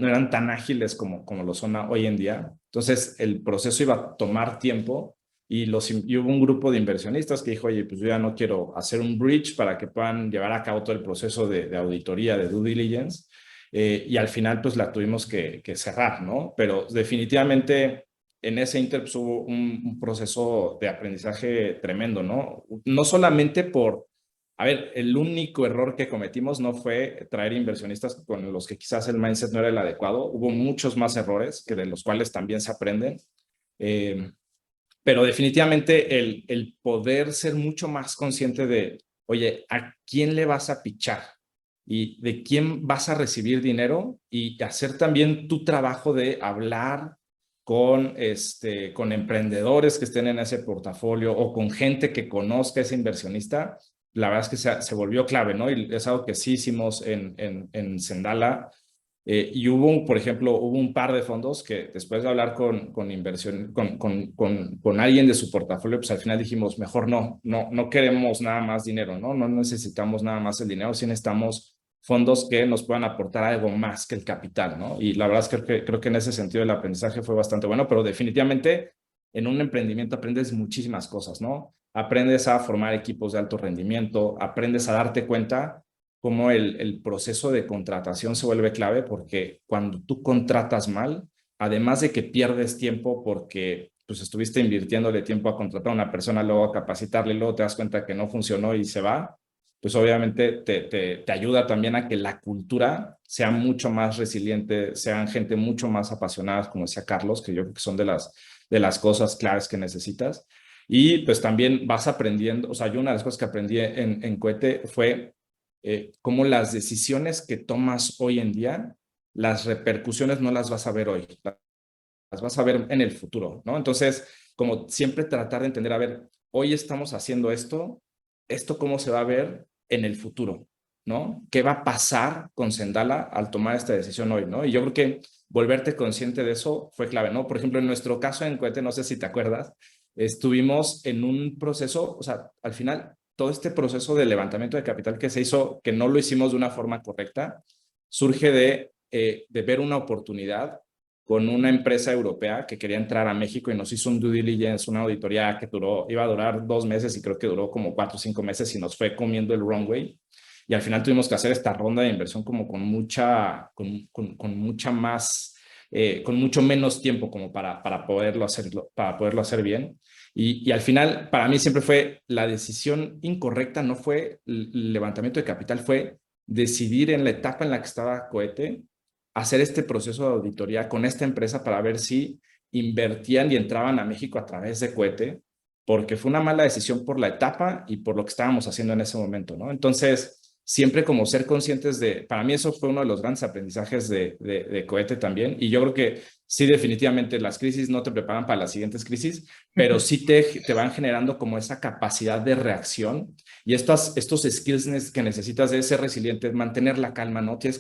eran tan ágiles como lo son hoy en día. Entonces, el proceso iba a tomar tiempo y hubo un grupo de inversionistas que dijo, oye, pues yo ya no quiero hacer un bridge para que puedan llevar a cabo todo el proceso de auditoría, de due diligence. Y al final, pues la tuvimos que cerrar, ¿no? Pero definitivamente en ese inter pues, hubo un proceso de aprendizaje tremendo, ¿no? No solamente a ver, el único error que cometimos no fue traer inversionistas con los que quizás el mindset no era el adecuado. Hubo muchos más errores que de los cuales también se aprenden. Pero definitivamente el poder ser mucho más consciente de, oye, ¿a quién le vas a pichar? Y de quién vas a recibir dinero y hacer también tu trabajo de hablar con emprendedores que estén en ese portafolio o con gente que conozca a ese inversionista, la verdad es que se volvió clave, ¿no? Y es algo que sí hicimos en Sendala. Y por ejemplo, hubo un par de fondos que después de hablar con inversión, con alguien de su portafolio, pues al final dijimos, mejor no queremos nada más dinero, ¿no? No necesitamos nada más el dinero, sí necesitamos fondos que nos puedan aportar algo más que el capital, ¿no? Y la verdad es que creo que en ese sentido el aprendizaje fue bastante bueno, pero definitivamente en un emprendimiento aprendes muchísimas cosas, ¿no? Aprendes a formar equipos de alto rendimiento, aprendes a darte cuenta cómo el proceso de contratación se vuelve clave porque cuando tú contratas mal, además de que pierdes tiempo porque pues estuviste invirtiéndole tiempo a contratar a una persona, luego a capacitarle, luego te das cuenta que no funcionó y se va, pues obviamente te ayuda también a que la cultura sea mucho más resiliente, sean gente mucho más apasionada, como decía Carlos, que yo creo que son de las cosas claves que necesitas. Y pues también vas aprendiendo, o sea, yo una de las cosas que aprendí en Cohete fue cómo las decisiones que tomas hoy en día, las repercusiones no las vas a ver hoy, las vas a ver en el futuro, ¿no? Entonces, como siempre tratar de entender, a ver, hoy estamos haciendo esto cómo se va a ver en el futuro, ¿no? ¿Qué va a pasar con Sendala al tomar esta decisión hoy, ¿no? Y yo creo que volverte consciente de eso fue clave, ¿no? Por ejemplo, en nuestro caso en Cohete, no sé si te acuerdas, estuvimos en un proceso, o sea, al final todo este proceso de levantamiento de capital que se hizo, que no lo hicimos de una forma correcta, surge de ver una oportunidad con una empresa europea que quería entrar a México y nos hizo un due diligence, una auditoría que iba a durar 2 meses y creo que duró como 4 o 5 meses y nos fue comiendo el runway. Y al final tuvimos que hacer esta ronda de inversión como con mucha más, con mucho menos tiempo como para poderlo hacer bien. Y al final, para mí siempre fue la decisión incorrecta, no fue el levantamiento de capital, fue decidir en la etapa en la que estaba Cohete, hacer este proceso de auditoría con esta empresa para ver si invertían y entraban a México a través de Cohete, porque fue una mala decisión por la etapa y por lo que estábamos haciendo en ese momento, ¿no? Entonces, siempre como ser conscientes para mí eso fue uno de los grandes aprendizajes de Cohete también, y yo creo que sí, definitivamente las crisis no te preparan para las siguientes crisis, pero sí te van generando como esa capacidad de reacción y estos skills que necesitas de ser resiliente, mantener la calma, ¿no? Tienes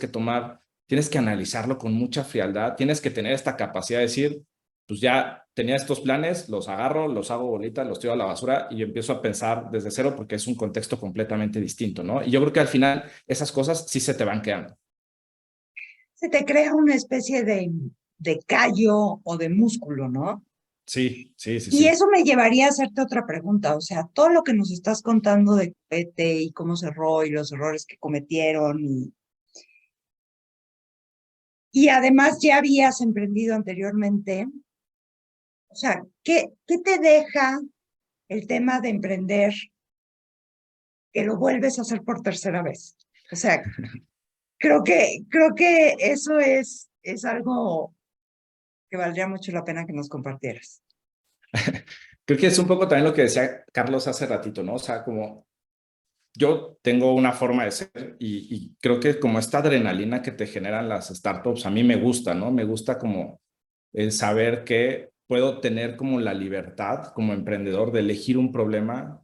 que analizarlo con mucha frialdad, tienes que tener esta capacidad de decir, pues ya tenía estos planes, los agarro, los hago bolita, los tiro a la basura y empiezo a pensar desde cero porque es un contexto completamente distinto, ¿no? Y yo creo que al final esas cosas sí se te van quedando. Se te crea una especie de callo o de músculo, ¿no? Sí. Y eso me llevaría a hacerte otra pregunta, o sea, todo lo que nos estás contando de Cohete y cómo cerró y los errores que cometieron y además ya habías emprendido anteriormente, o sea, ¿qué te deja el tema de emprender que lo vuelves a hacer por tercera vez? O sea, creo que eso es algo que valdría mucho la pena que nos compartieras. Creo que es un poco también lo que decía Carlos hace ratito, ¿no? O sea, como yo tengo una forma de ser y creo que como esta adrenalina que te generan las startups, a mí me gusta, ¿no? Me gusta como el saber que puedo tener como la libertad como emprendedor de elegir un problema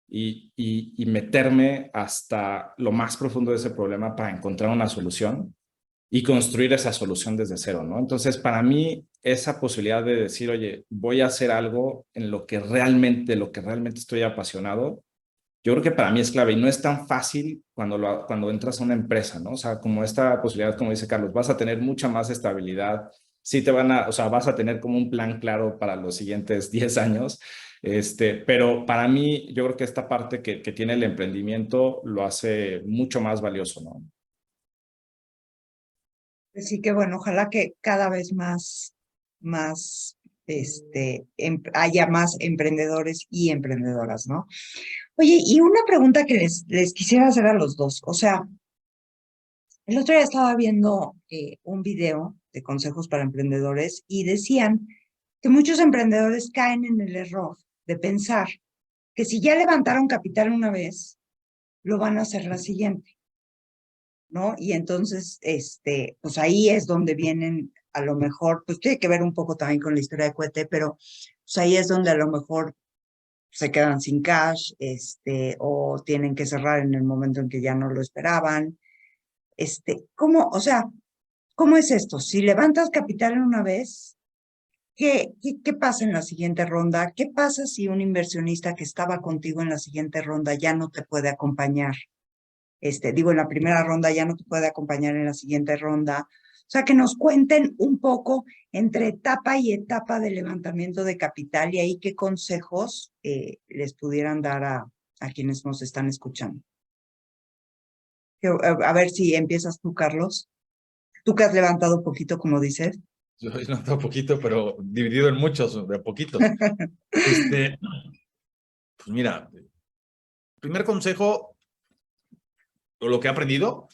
y meterme hasta lo más profundo de ese problema para encontrar una solución y construir esa solución desde cero, ¿no? Entonces, para mí, esa posibilidad de decir, oye, voy a hacer algo en lo que realmente estoy apasionado, yo creo que para mí es clave y no es tan fácil cuando entras a una empresa, ¿no? O sea, como esta posibilidad, como dice Carlos, vas a tener mucha más estabilidad, sí o sea, vas a tener como un plan claro para los siguientes 10 años, pero para mí, yo creo que esta parte que tiene el emprendimiento lo hace mucho más valioso, ¿no? Así que bueno, ojalá que cada vez haya más emprendedores y emprendedoras, ¿no? Oye, y una pregunta que les quisiera hacer a los dos. O sea, el otro día estaba viendo un video de consejos para emprendedores y decían que muchos emprendedores caen en el error de pensar que si ya levantaron capital una vez, lo van a hacer la siguiente, ¿no? Y entonces, pues ahí es donde vienen, a lo mejor, pues tiene que ver un poco también con la historia de Cohete, pero pues ahí es donde a lo mejor se quedan sin cash, o tienen que cerrar en el momento en que ya no lo esperaban. ¿Cómo, o sea, cómo es esto? Si levantas capital en una vez, ¿qué pasa en la siguiente ronda? ¿Qué pasa si un inversionista que estaba contigo en la siguiente ronda ya no te puede acompañar? En la primera ronda ya no te puede acompañar en la siguiente ronda. O sea, que nos cuenten un poco entre etapa y etapa de levantamiento de capital y ahí qué consejos les pudieran dar a quienes nos están escuchando. A ver si empiezas tú, Carlos. Tú que has levantado poquito, como dices. Yo he notado poquito, pero dividido en muchos, de poquitos. Pues mira, primer consejo, o lo que he aprendido,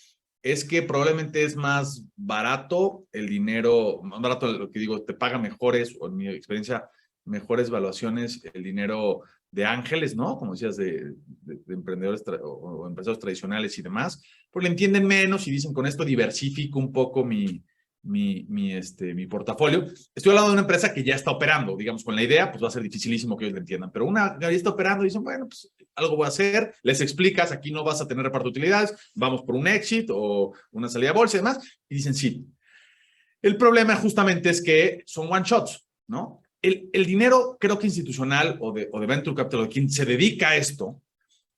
es que probablemente es más barato el dinero, más barato lo que digo, te paga mejores, o en mi experiencia, mejores valuaciones, el dinero de ángeles, ¿no? Como decías, de emprendedores o empresarios tradicionales y demás, porque le entienden menos y dicen, con esto diversifico un poco mi portafolio. Estoy hablando de una empresa que ya está operando, digamos, con la idea, pues va a ser dificilísimo que ellos le entiendan, pero una que ya está operando y dicen, bueno, pues algo voy a hacer, les explicas, aquí no vas a tener reparto de utilidades, vamos por un exit o una salida a bolsa y demás, y dicen sí. El problema justamente es que son one shots, ¿no? El dinero, creo que institucional o de venture capital, de quien se dedica a esto,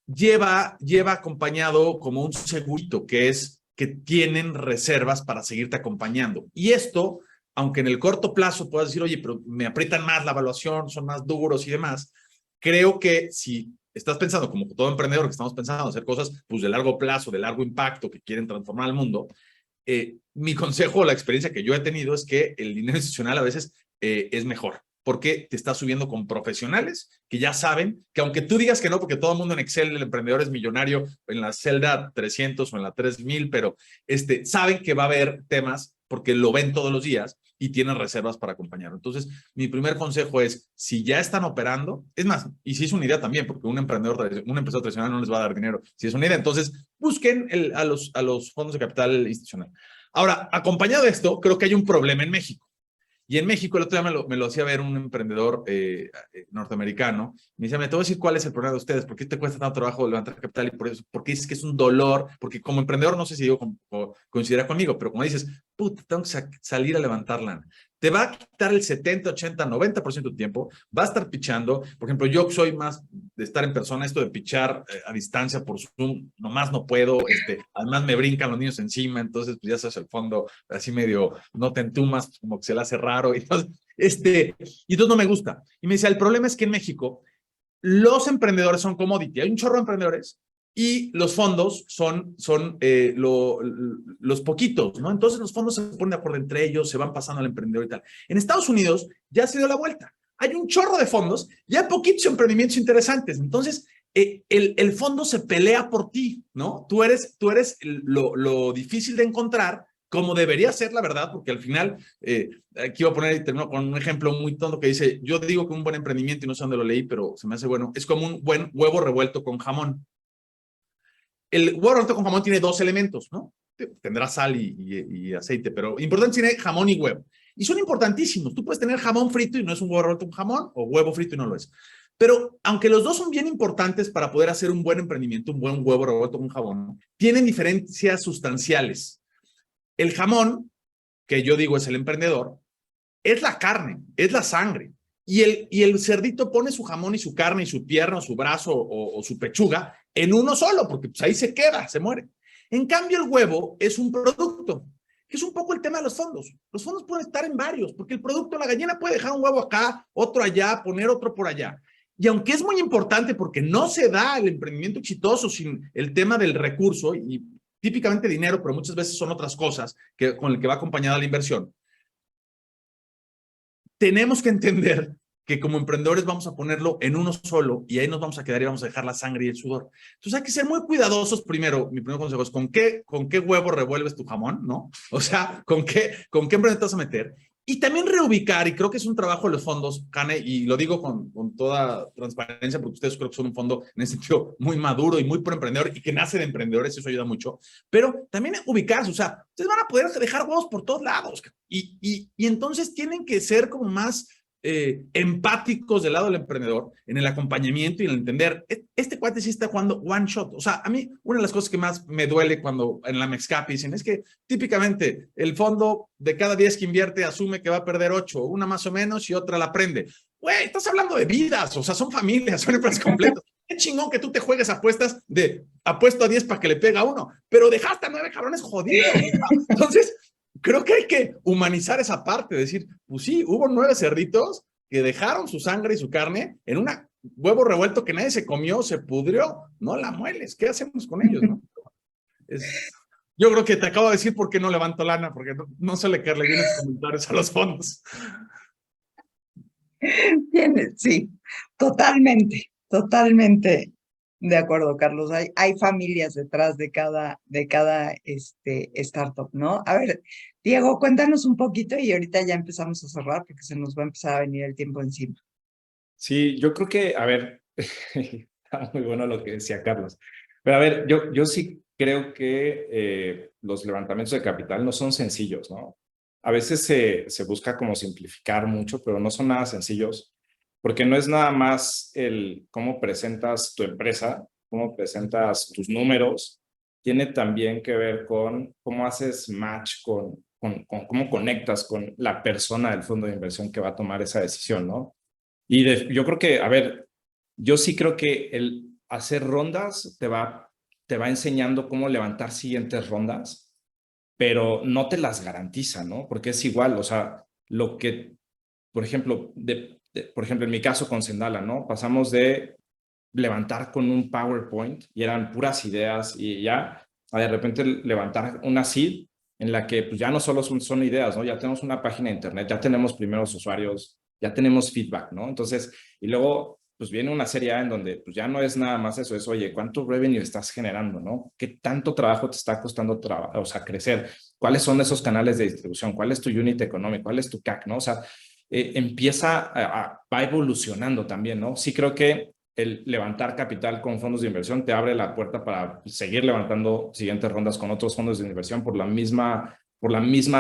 lleva acompañado como un segurito, que es que tienen reservas para seguirte acompañando. Y esto, aunque en el corto plazo puedas decir, oye, pero me aprietan más la evaluación, son más duros y demás, creo que si estás pensando, como todo emprendedor que estamos pensando, hacer cosas pues, de largo plazo, de largo impacto, que quieren transformar el mundo, mi consejo, la experiencia que yo he tenido es que el dinero institucional a veces es mejor, porque te estás subiendo con profesionales que ya saben que aunque tú digas que no, porque todo el mundo en Excel, el emprendedor es millonario en la celda 300 o en la 3000, pero saben que va a haber temas porque lo ven todos los días y tienen reservas para acompañarlo. Entonces, mi primer consejo es, si ya están operando, es más, y si es una idea también, porque un emprendedor tradicional no les va a dar dinero, si es una idea, entonces busquen a los fondos de capital institucional. Ahora, acompañado de esto, creo que hay un problema en México. Y en México, el otro día me lo hacía ver un emprendedor norteamericano. Me decía, te voy a decir cuál es el problema de ustedes, por qué te cuesta tanto trabajo levantar capital y porque dices que es un dolor, porque como emprendedor, no sé si digo coincidirá conmigo, pero como dices, puta, tengo que salir a levantar lana. Te va a quitar el 70, 80, 90% de tu tiempo, va a estar pichando. Por ejemplo, yo soy más de estar en persona, esto de pichar a distancia por Zoom, nomás no puedo, además me brincan los niños encima, entonces pues ya sabes, el fondo así medio, no te entumas, como que se le hace raro, y entonces, y entonces no me gusta. Y me dice, el problema es que en México los emprendedores son commodity, hay un chorro de emprendedores, y los fondos son los poquitos, ¿no? Entonces los fondos se ponen de acuerdo entre ellos, se van pasando al emprendedor y tal. En Estados Unidos ya se dio la vuelta. Hay un chorro de fondos y hay poquitos emprendimientos interesantes. Entonces, el fondo se pelea por ti, ¿no? Tú eres lo difícil de encontrar, como debería ser, la verdad, porque al final, aquí voy a poner y termino con un ejemplo muy tonto que dice, yo digo que un buen emprendimiento, y no sé dónde lo leí, pero se me hace bueno, es como un buen huevo revuelto con jamón. el huevo revuelto con jamón tiene dos elementos, ¿no? Tendrá sal y aceite, pero importante tiene jamón y huevo. Y son importantísimos. Tú puedes tener jamón frito y no es un huevo revuelto con jamón, o huevo frito y no lo es. Pero aunque los dos son bien importantes para poder hacer un buen emprendimiento, un buen huevo revuelto con jamón, tienen diferencias sustanciales. El jamón, que yo digo es el emprendedor, es la carne, es la sangre. Y el cerdito pone su jamón y su carne y su pierna o su brazo o su pechuga en uno solo, porque pues ahí se queda, se muere. En cambio, el huevo es un producto, que es un poco el tema de los fondos. Los fondos pueden estar en varios, porque el producto, la gallina puede dejar un huevo acá, otro allá, poner otro por allá. Y aunque es muy importante porque no se da el emprendimiento exitoso sin el tema del recurso y típicamente dinero, pero muchas veces son otras cosas con el que va acompañada la inversión. Tenemos que entender que como emprendedores vamos a ponerlo en uno solo y ahí nos vamos a quedar y vamos a dejar la sangre y el sudor. Entonces hay que ser muy cuidadosos primero. Mi primer consejo es con qué huevo revuelves tu jamón, ¿no? O sea, con qué emprendedor te vas a meter. Y también reubicar, y creo que es un trabajo de los fondos, Cane, y lo digo con toda transparencia, porque ustedes creo que son un fondo en ese sentido muy maduro y muy pro emprendedor y que nace de emprendedores, eso ayuda mucho, pero también ubicarse, o sea, ustedes van a poder dejar huevos por todos lados, y entonces tienen que ser como más empáticos del lado del emprendedor en el acompañamiento y en el entender, este cuate sí está jugando one shot. O sea, a mí una de las cosas que más me duele cuando en la Mexcapi dicen es que típicamente el fondo de cada 10 que invierte asume que va a perder 8, una más o menos y otra la prende. Güey, estás hablando de vidas, o sea, son familias, son empresas completas. Qué chingón que tú te juegues apuestas de apuesto a 10 para que le pega a uno, pero dejaste a 9 cabrones jodidos. Entonces, creo que hay que humanizar esa parte, decir, pues sí, hubo 9 cerditos que dejaron su sangre y su carne en un huevo revuelto que nadie se comió, se pudrió, no la mueles, ¿qué hacemos con ellos, no? Yo creo que te acabo de decir por qué no levanto lana, porque no suele caerle bien esos comentarios a los fondos. Sí, totalmente, totalmente de acuerdo, Carlos. Hay familias detrás de cada startup, ¿no? A ver, Diego, cuéntanos un poquito y ahorita ya empezamos a cerrar porque se nos va a empezar a venir el tiempo encima. Sí, yo creo que, a ver, está muy bueno lo que decía Carlos, pero a ver, yo sí creo que los levantamientos de capital no son sencillos, ¿no? A veces se busca como simplificar mucho, pero no son nada sencillos, porque no es nada más el cómo presentas tu empresa, cómo presentas tus números, tiene también que ver con cómo haces match con cómo conectas con la persona del fondo de inversión que va a tomar esa decisión, ¿no? Y yo creo que, a ver, yo sí creo que el hacer rondas te va enseñando cómo levantar siguientes rondas, pero no te las garantiza, ¿no? Porque es igual, o sea, lo que, por ejemplo, por ejemplo, en mi caso con Sendala, ¿no? Pasamos de levantar con un PowerPoint y eran puras ideas y ya, a de repente levantar una seed en la que pues, ya no solo son ideas, ¿no? Ya tenemos una página de internet, ya tenemos primeros usuarios, ya tenemos feedback, ¿no? Entonces, y luego pues viene una serie A en donde pues ya no es nada más eso, es, oye, ¿cuánto revenue estás generando, no? ¿Qué tanto trabajo te está costando o sea, crecer? ¿Cuáles son esos canales de distribución? ¿Cuál es tu unit económico? ¿Cuál es tu CAC, no? O sea, va evolucionando también, ¿no? Sí creo que el levantar capital con fondos de inversión te abre la puerta para seguir levantando siguientes rondas con otros fondos de inversión por la misma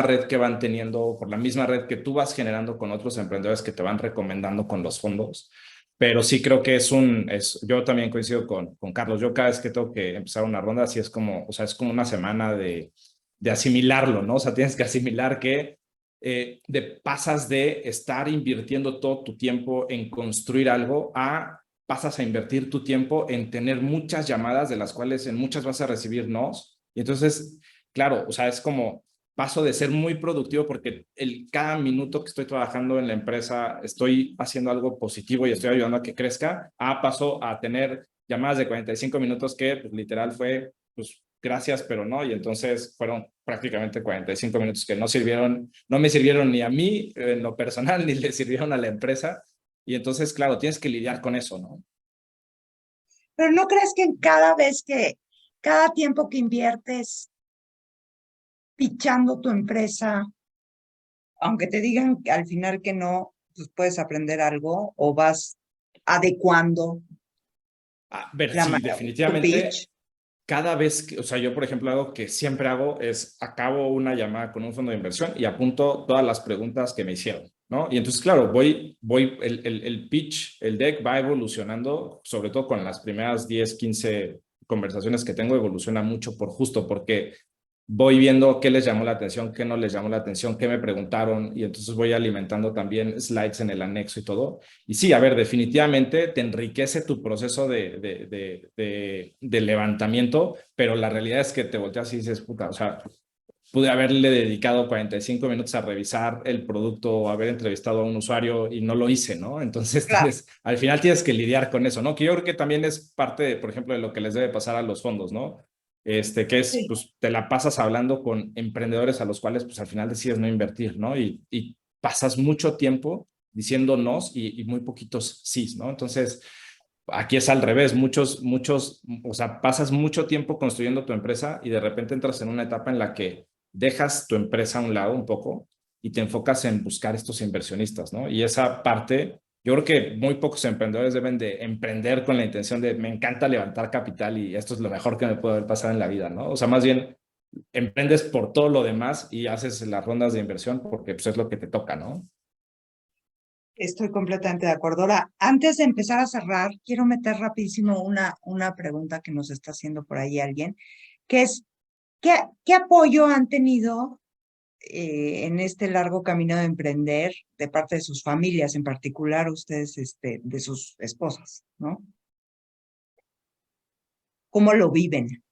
red que van teniendo, por la misma red que tú vas generando con otros emprendedores que te van recomendando con los fondos. Pero sí creo que yo también coincido con Carlos. Yo cada vez que tengo que empezar una ronda, así es como, o sea, es como una semana de asimilarlo, ¿no? O sea, tienes que asimilar que pasas de estar invirtiendo todo tu tiempo en construir algo pasas a invertir tu tiempo en tener muchas llamadas de las cuales en muchas vas a recibir nos. Y entonces, claro, o sea, es como paso de ser muy productivo porque cada minuto que estoy trabajando en la empresa estoy haciendo algo positivo y estoy ayudando a que crezca, paso a tener llamadas de 45 minutos que pues, literal fue, pues, gracias, pero no, y entonces fueron prácticamente 45 minutos que no me sirvieron ni a mí en lo personal, ni le sirvieron a la empresa, y entonces, claro, tienes que lidiar con eso, ¿no? Pero ¿no crees que cada tiempo que inviertes pichando tu empresa, aunque te digan al final que no, pues puedes aprender algo o vas adecuando Ver, sí, definitivamente. cada vez que, o sea, yo por ejemplo algo que siempre hago es acabo una llamada con un fondo de inversión y apunto todas las preguntas que me hicieron, ¿no? Y entonces, claro, el pitch, el deck va evolucionando, sobre todo con las primeras 10, 15 conversaciones que tengo, evoluciona mucho porque voy viendo qué les llamó la atención, qué no les llamó la atención, qué me preguntaron, y entonces voy alimentando también slides en el anexo y todo. Y sí, a ver, definitivamente te enriquece tu proceso de levantamiento, pero la realidad es que te volteas y dices, puta, o sea, pude haberle dedicado 45 minutos a revisar el producto o haber entrevistado a un usuario y no lo hice, ¿no? Entonces, Claro. al final tienes que lidiar con eso, ¿no? Que yo creo que también es parte, por ejemplo, de lo que les debe pasar a los fondos, ¿no? Que es, Sí. pues, te la pasas hablando con emprendedores a los cuales, pues, al final decides no invertir, ¿no? Y pasas mucho tiempo diciendo nos y muy poquitos sís, ¿no? Entonces, aquí es al revés, o sea, pasas mucho tiempo construyendo tu empresa y de repente entras en una etapa en la que dejas tu empresa a un lado un poco y te enfocas en buscar estos inversionistas, ¿no? Y esa parte, yo creo que muy pocos emprendedores deben de emprender con la intención de, me encanta levantar capital y esto es lo mejor que me puede haber pasado en la vida, ¿no? O sea, más bien emprendes por todo lo demás y haces las rondas de inversión porque pues, es lo que te toca, ¿no? Estoy completamente de acuerdo. Ahora, antes de empezar a cerrar, quiero meter rapidísimo una pregunta que nos está haciendo por ahí alguien, que es, ¿qué apoyo han tenido en este largo camino de emprender de parte de sus familias, en particular ustedes, de sus esposas, ¿no? ¿Cómo lo viven?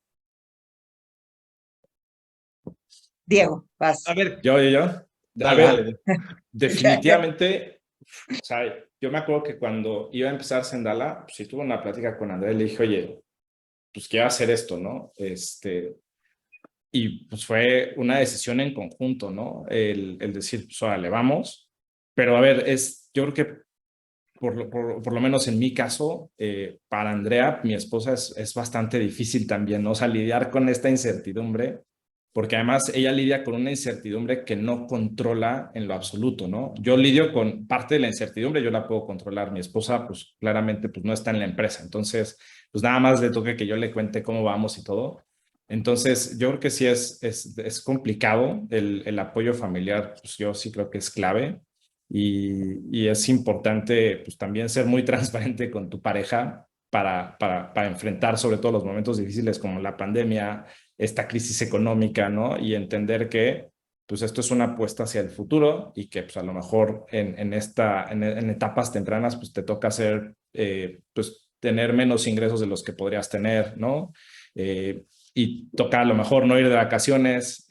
Diego, vas. A ver, Yo. A dale, ver, dale. definitivamente, o sea, yo me acuerdo que cuando iba a empezar Sendala, pues sí tuve una plática con André y le dije, oye, pues quiero hacer esto, ¿no? Y pues fue una decisión en conjunto, ¿no? El decir, pues órale, vamos. Pero a ver, yo creo que por lo menos en mi caso, para Andrea, mi esposa, es bastante difícil también, ¿no? O sea, lidiar con esta incertidumbre, porque además ella lidia con una incertidumbre que no controla en lo absoluto, ¿no? Yo lidio con parte de la incertidumbre, yo la puedo controlar. Mi esposa, pues claramente, pues no está en la empresa. Entonces, pues nada más le toca que yo le cuente cómo vamos y todo. Entonces, yo creo que sí es complicado el apoyo familiar, pues yo sí creo que es clave. Y es importante pues también ser muy transparente con tu pareja para enfrentar sobre todo los momentos difíciles como la pandemia, esta crisis económica, ¿no? Y entender que pues esto es una apuesta hacia el futuro y que pues a lo mejor en etapas tempranas pues te toca pues tener menos ingresos de los que podrías tener, ¿no? Y toca a lo mejor no ir de vacaciones,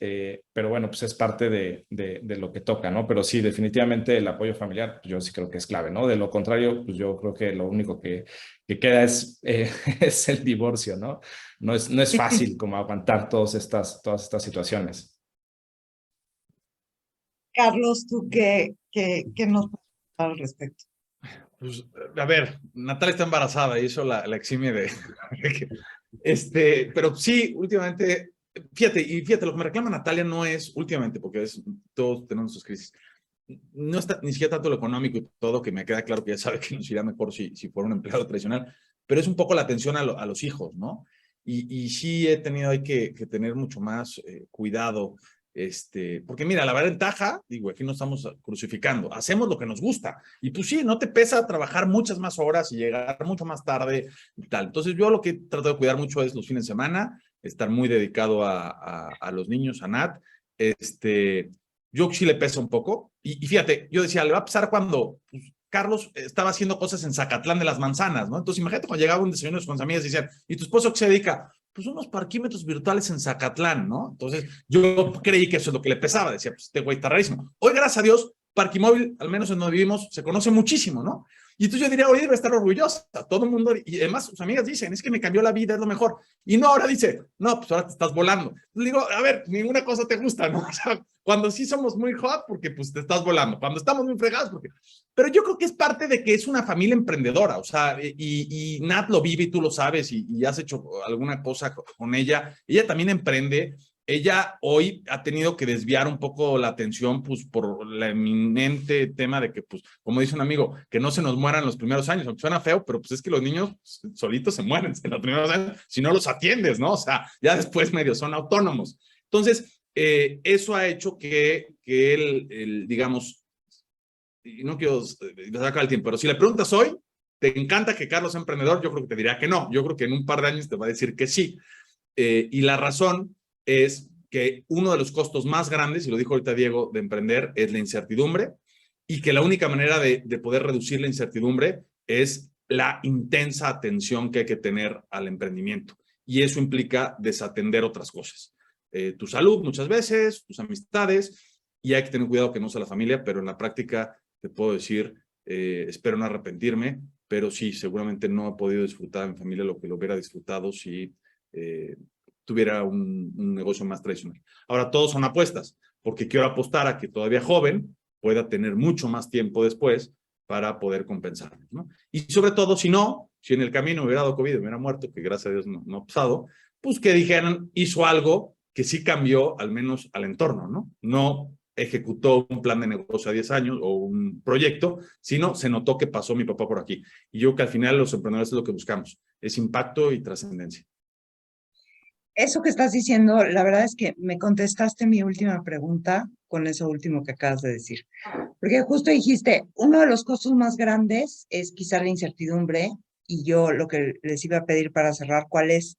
pero bueno, pues es parte de lo que toca, ¿no? Pero sí, definitivamente el apoyo familiar, pues yo sí creo que es clave, ¿no? De lo contrario, pues yo creo que lo único que queda es el divorcio, ¿no? No es fácil como aguantar todas estas situaciones. Carlos, ¿tú qué nos puedes contar al respecto? Pues, a ver, Natalia está embarazada y eso la exime de... pero sí, últimamente, fíjate, lo que me reclama Natalia no es últimamente, porque todos tenemos sus crisis, no está ni siquiera tanto lo económico y todo, que me queda claro que ya sabe que nos irá mejor si fuera un empleado tradicional, pero es un poco la atención a los hijos, ¿no? Y sí he tenido hay que tener mucho más cuidado, porque mira, la ventaja, digo, aquí no estamos crucificando, hacemos lo que nos gusta, y pues sí, no te pesa trabajar muchas más horas y llegar mucho más tarde y tal. Entonces yo lo que trato de cuidar mucho es los fines de semana, estar muy dedicado a los niños, a Nat, yo sí le pesa un poco, y fíjate, yo decía, le va a pesar cuando pues, Carlos estaba haciendo cosas en Zacatlán de las Manzanas, ¿no? Entonces imagínate cuando llegaba un desayuno con sus amigas y decían, ¿y tu esposo qué se dedica? Pues unos parquímetros virtuales en Zacatlán, ¿no? Entonces yo creí que eso es lo que le pesaba, decía, pues este güey está rarísimo. Hoy, gracias a Dios, Parquimóvil, al menos en donde vivimos, se conoce muchísimo, ¿no? Y entonces yo diría, oye, debe estar orgullosa. Todo el mundo, y además sus amigas dicen, es que me cambió la vida, es lo mejor. Y no, ahora dice, no, pues ahora te estás volando. Le digo, a ver, ninguna cosa te gusta, ¿no? O sea, cuando sí somos muy hot, porque pues te estás volando. Cuando estamos muy fregados, porque... Pero yo creo que es parte de que es una familia emprendedora, o sea, y Nat lo vive y tú lo sabes, y has hecho alguna cosa con ella. Ella también emprende. ella hoy ha tenido que desviar un poco la atención, pues, por el eminente tema de que, pues, como dice un amigo, que no se nos mueran los primeros años, aunque suena feo, pero pues es que los niños solitos se mueren en los primeros años si no los atiendes, ¿no? O sea, ya después medio son autónomos. Entonces, eso ha hecho que digamos, y no quiero sacar el tiempo, pero si le preguntas hoy, ¿te encanta que Carlos sea emprendedor? Yo creo que te diría que no. Yo creo que en un par de años te va a decir que sí. Y la razón es que uno de los costos más grandes, y lo dijo ahorita Diego, de emprender es la incertidumbre, y que la única manera de poder reducir la incertidumbre es la intensa atención que hay que tener al emprendimiento. Y eso implica desatender otras cosas. Tu salud muchas veces, tus amistades, y hay que tener cuidado que no sea la familia, pero en la práctica te puedo decir, espero no arrepentirme, pero sí, seguramente no he podido disfrutar en familia lo que lo hubiera disfrutado si tuviera un negocio más tradicional. Ahora, todos son apuestas, porque quiero apostar a que todavía joven pueda tener mucho más tiempo después para poder compensarlo, ¿no? Y sobre todo, si en el camino me hubiera dado COVID, me hubiera muerto, que gracias a Dios no ha pasado, pues que dijeran, hizo algo que sí cambió al menos al entorno, ¿no? No ejecutó un plan de negocio a 10 años o un proyecto, sino se notó que pasó mi papá por aquí. Y yo creo que al final los emprendedores es lo que buscamos, es impacto y trascendencia. Eso que estás diciendo, la verdad es que me contestaste mi última pregunta con eso último que acabas de decir. Porque justo dijiste, uno de los costos más grandes es quizá la incertidumbre, y yo lo que les iba a pedir para cerrar, ¿cuál es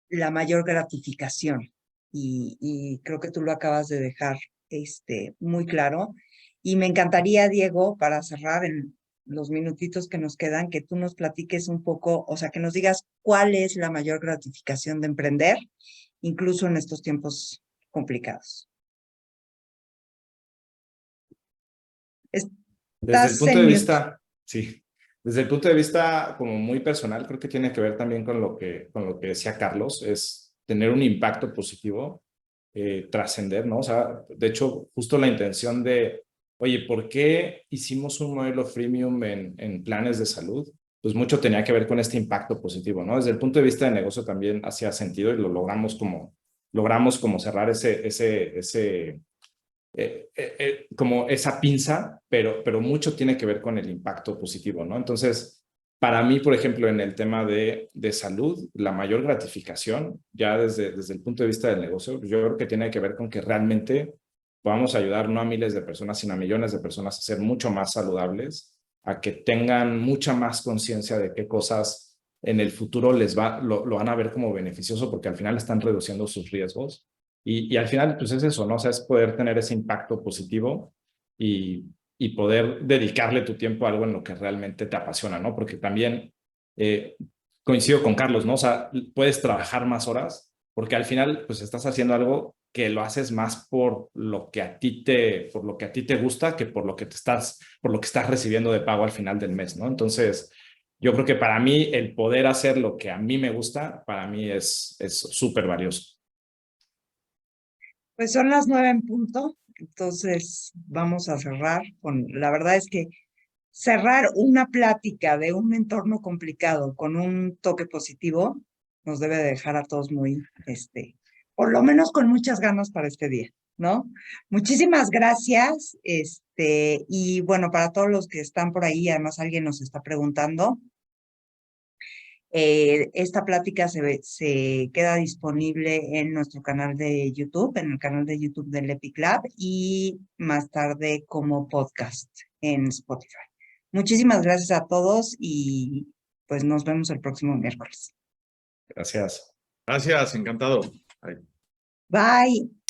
la mayor gratificación? Y creo que tú lo acabas de dejar muy claro. Y me encantaría, Diego, para cerrar en los minutitos que nos quedan, que tú nos platiques un poco, o sea, que nos digas cuál es la mayor gratificación de emprender, incluso en estos tiempos complicados. Desde el Estás punto en de mute. vista, sí, desde el punto de vista como muy personal, creo que tiene que ver también con lo que decía Carlos, es tener un impacto positivo, trascender, ¿no? O sea, de hecho, justo la intención de, oye, ¿por qué hicimos un modelo freemium en planes de salud? Pues mucho tenía que ver con este impacto positivo, ¿no? Desde el punto de vista de negocio también hacía sentido y lo logramos como cerrar como esa pinza, pero mucho tiene que ver con el impacto positivo, ¿no? Entonces, para mí, por ejemplo, en el tema de salud, la mayor gratificación, ya desde el punto de vista del negocio, yo creo que tiene que ver con que realmente podamos ayudar no a miles de personas, sino a millones de personas a ser mucho más saludables, a que tengan mucha más conciencia de qué cosas en el futuro lo van a ver como beneficioso, porque al final están reduciendo sus riesgos. Y al final, pues es eso, ¿no? O sea, es poder tener ese impacto positivo y poder dedicarle tu tiempo a algo en lo que realmente te apasiona, ¿no? Porque también coincido con Carlos, ¿no? O sea, puedes trabajar más horas porque al final, pues estás haciendo algo que lo haces más por lo que a ti te gusta que por lo que estás recibiendo de pago al final del mes, ¿no? Entonces, yo creo que para mí el poder hacer lo que a mí me gusta, para mí es súper valioso. Pues son las 9 en punto, entonces vamos a cerrar con, la verdad es que cerrar una plática de un entorno complicado con un toque positivo nos debe de dejar a todos muy, por lo menos con muchas ganas para este día, ¿no? Muchísimas gracias, y bueno, para todos los que están por ahí, además alguien nos está preguntando, esta plática se queda disponible en nuestro canal de YouTube, en el canal de YouTube del Epic Lab, y más tarde como podcast en Spotify. Muchísimas gracias a todos y pues nos vemos el próximo miércoles. Gracias. Gracias, encantado. Bye. Bye.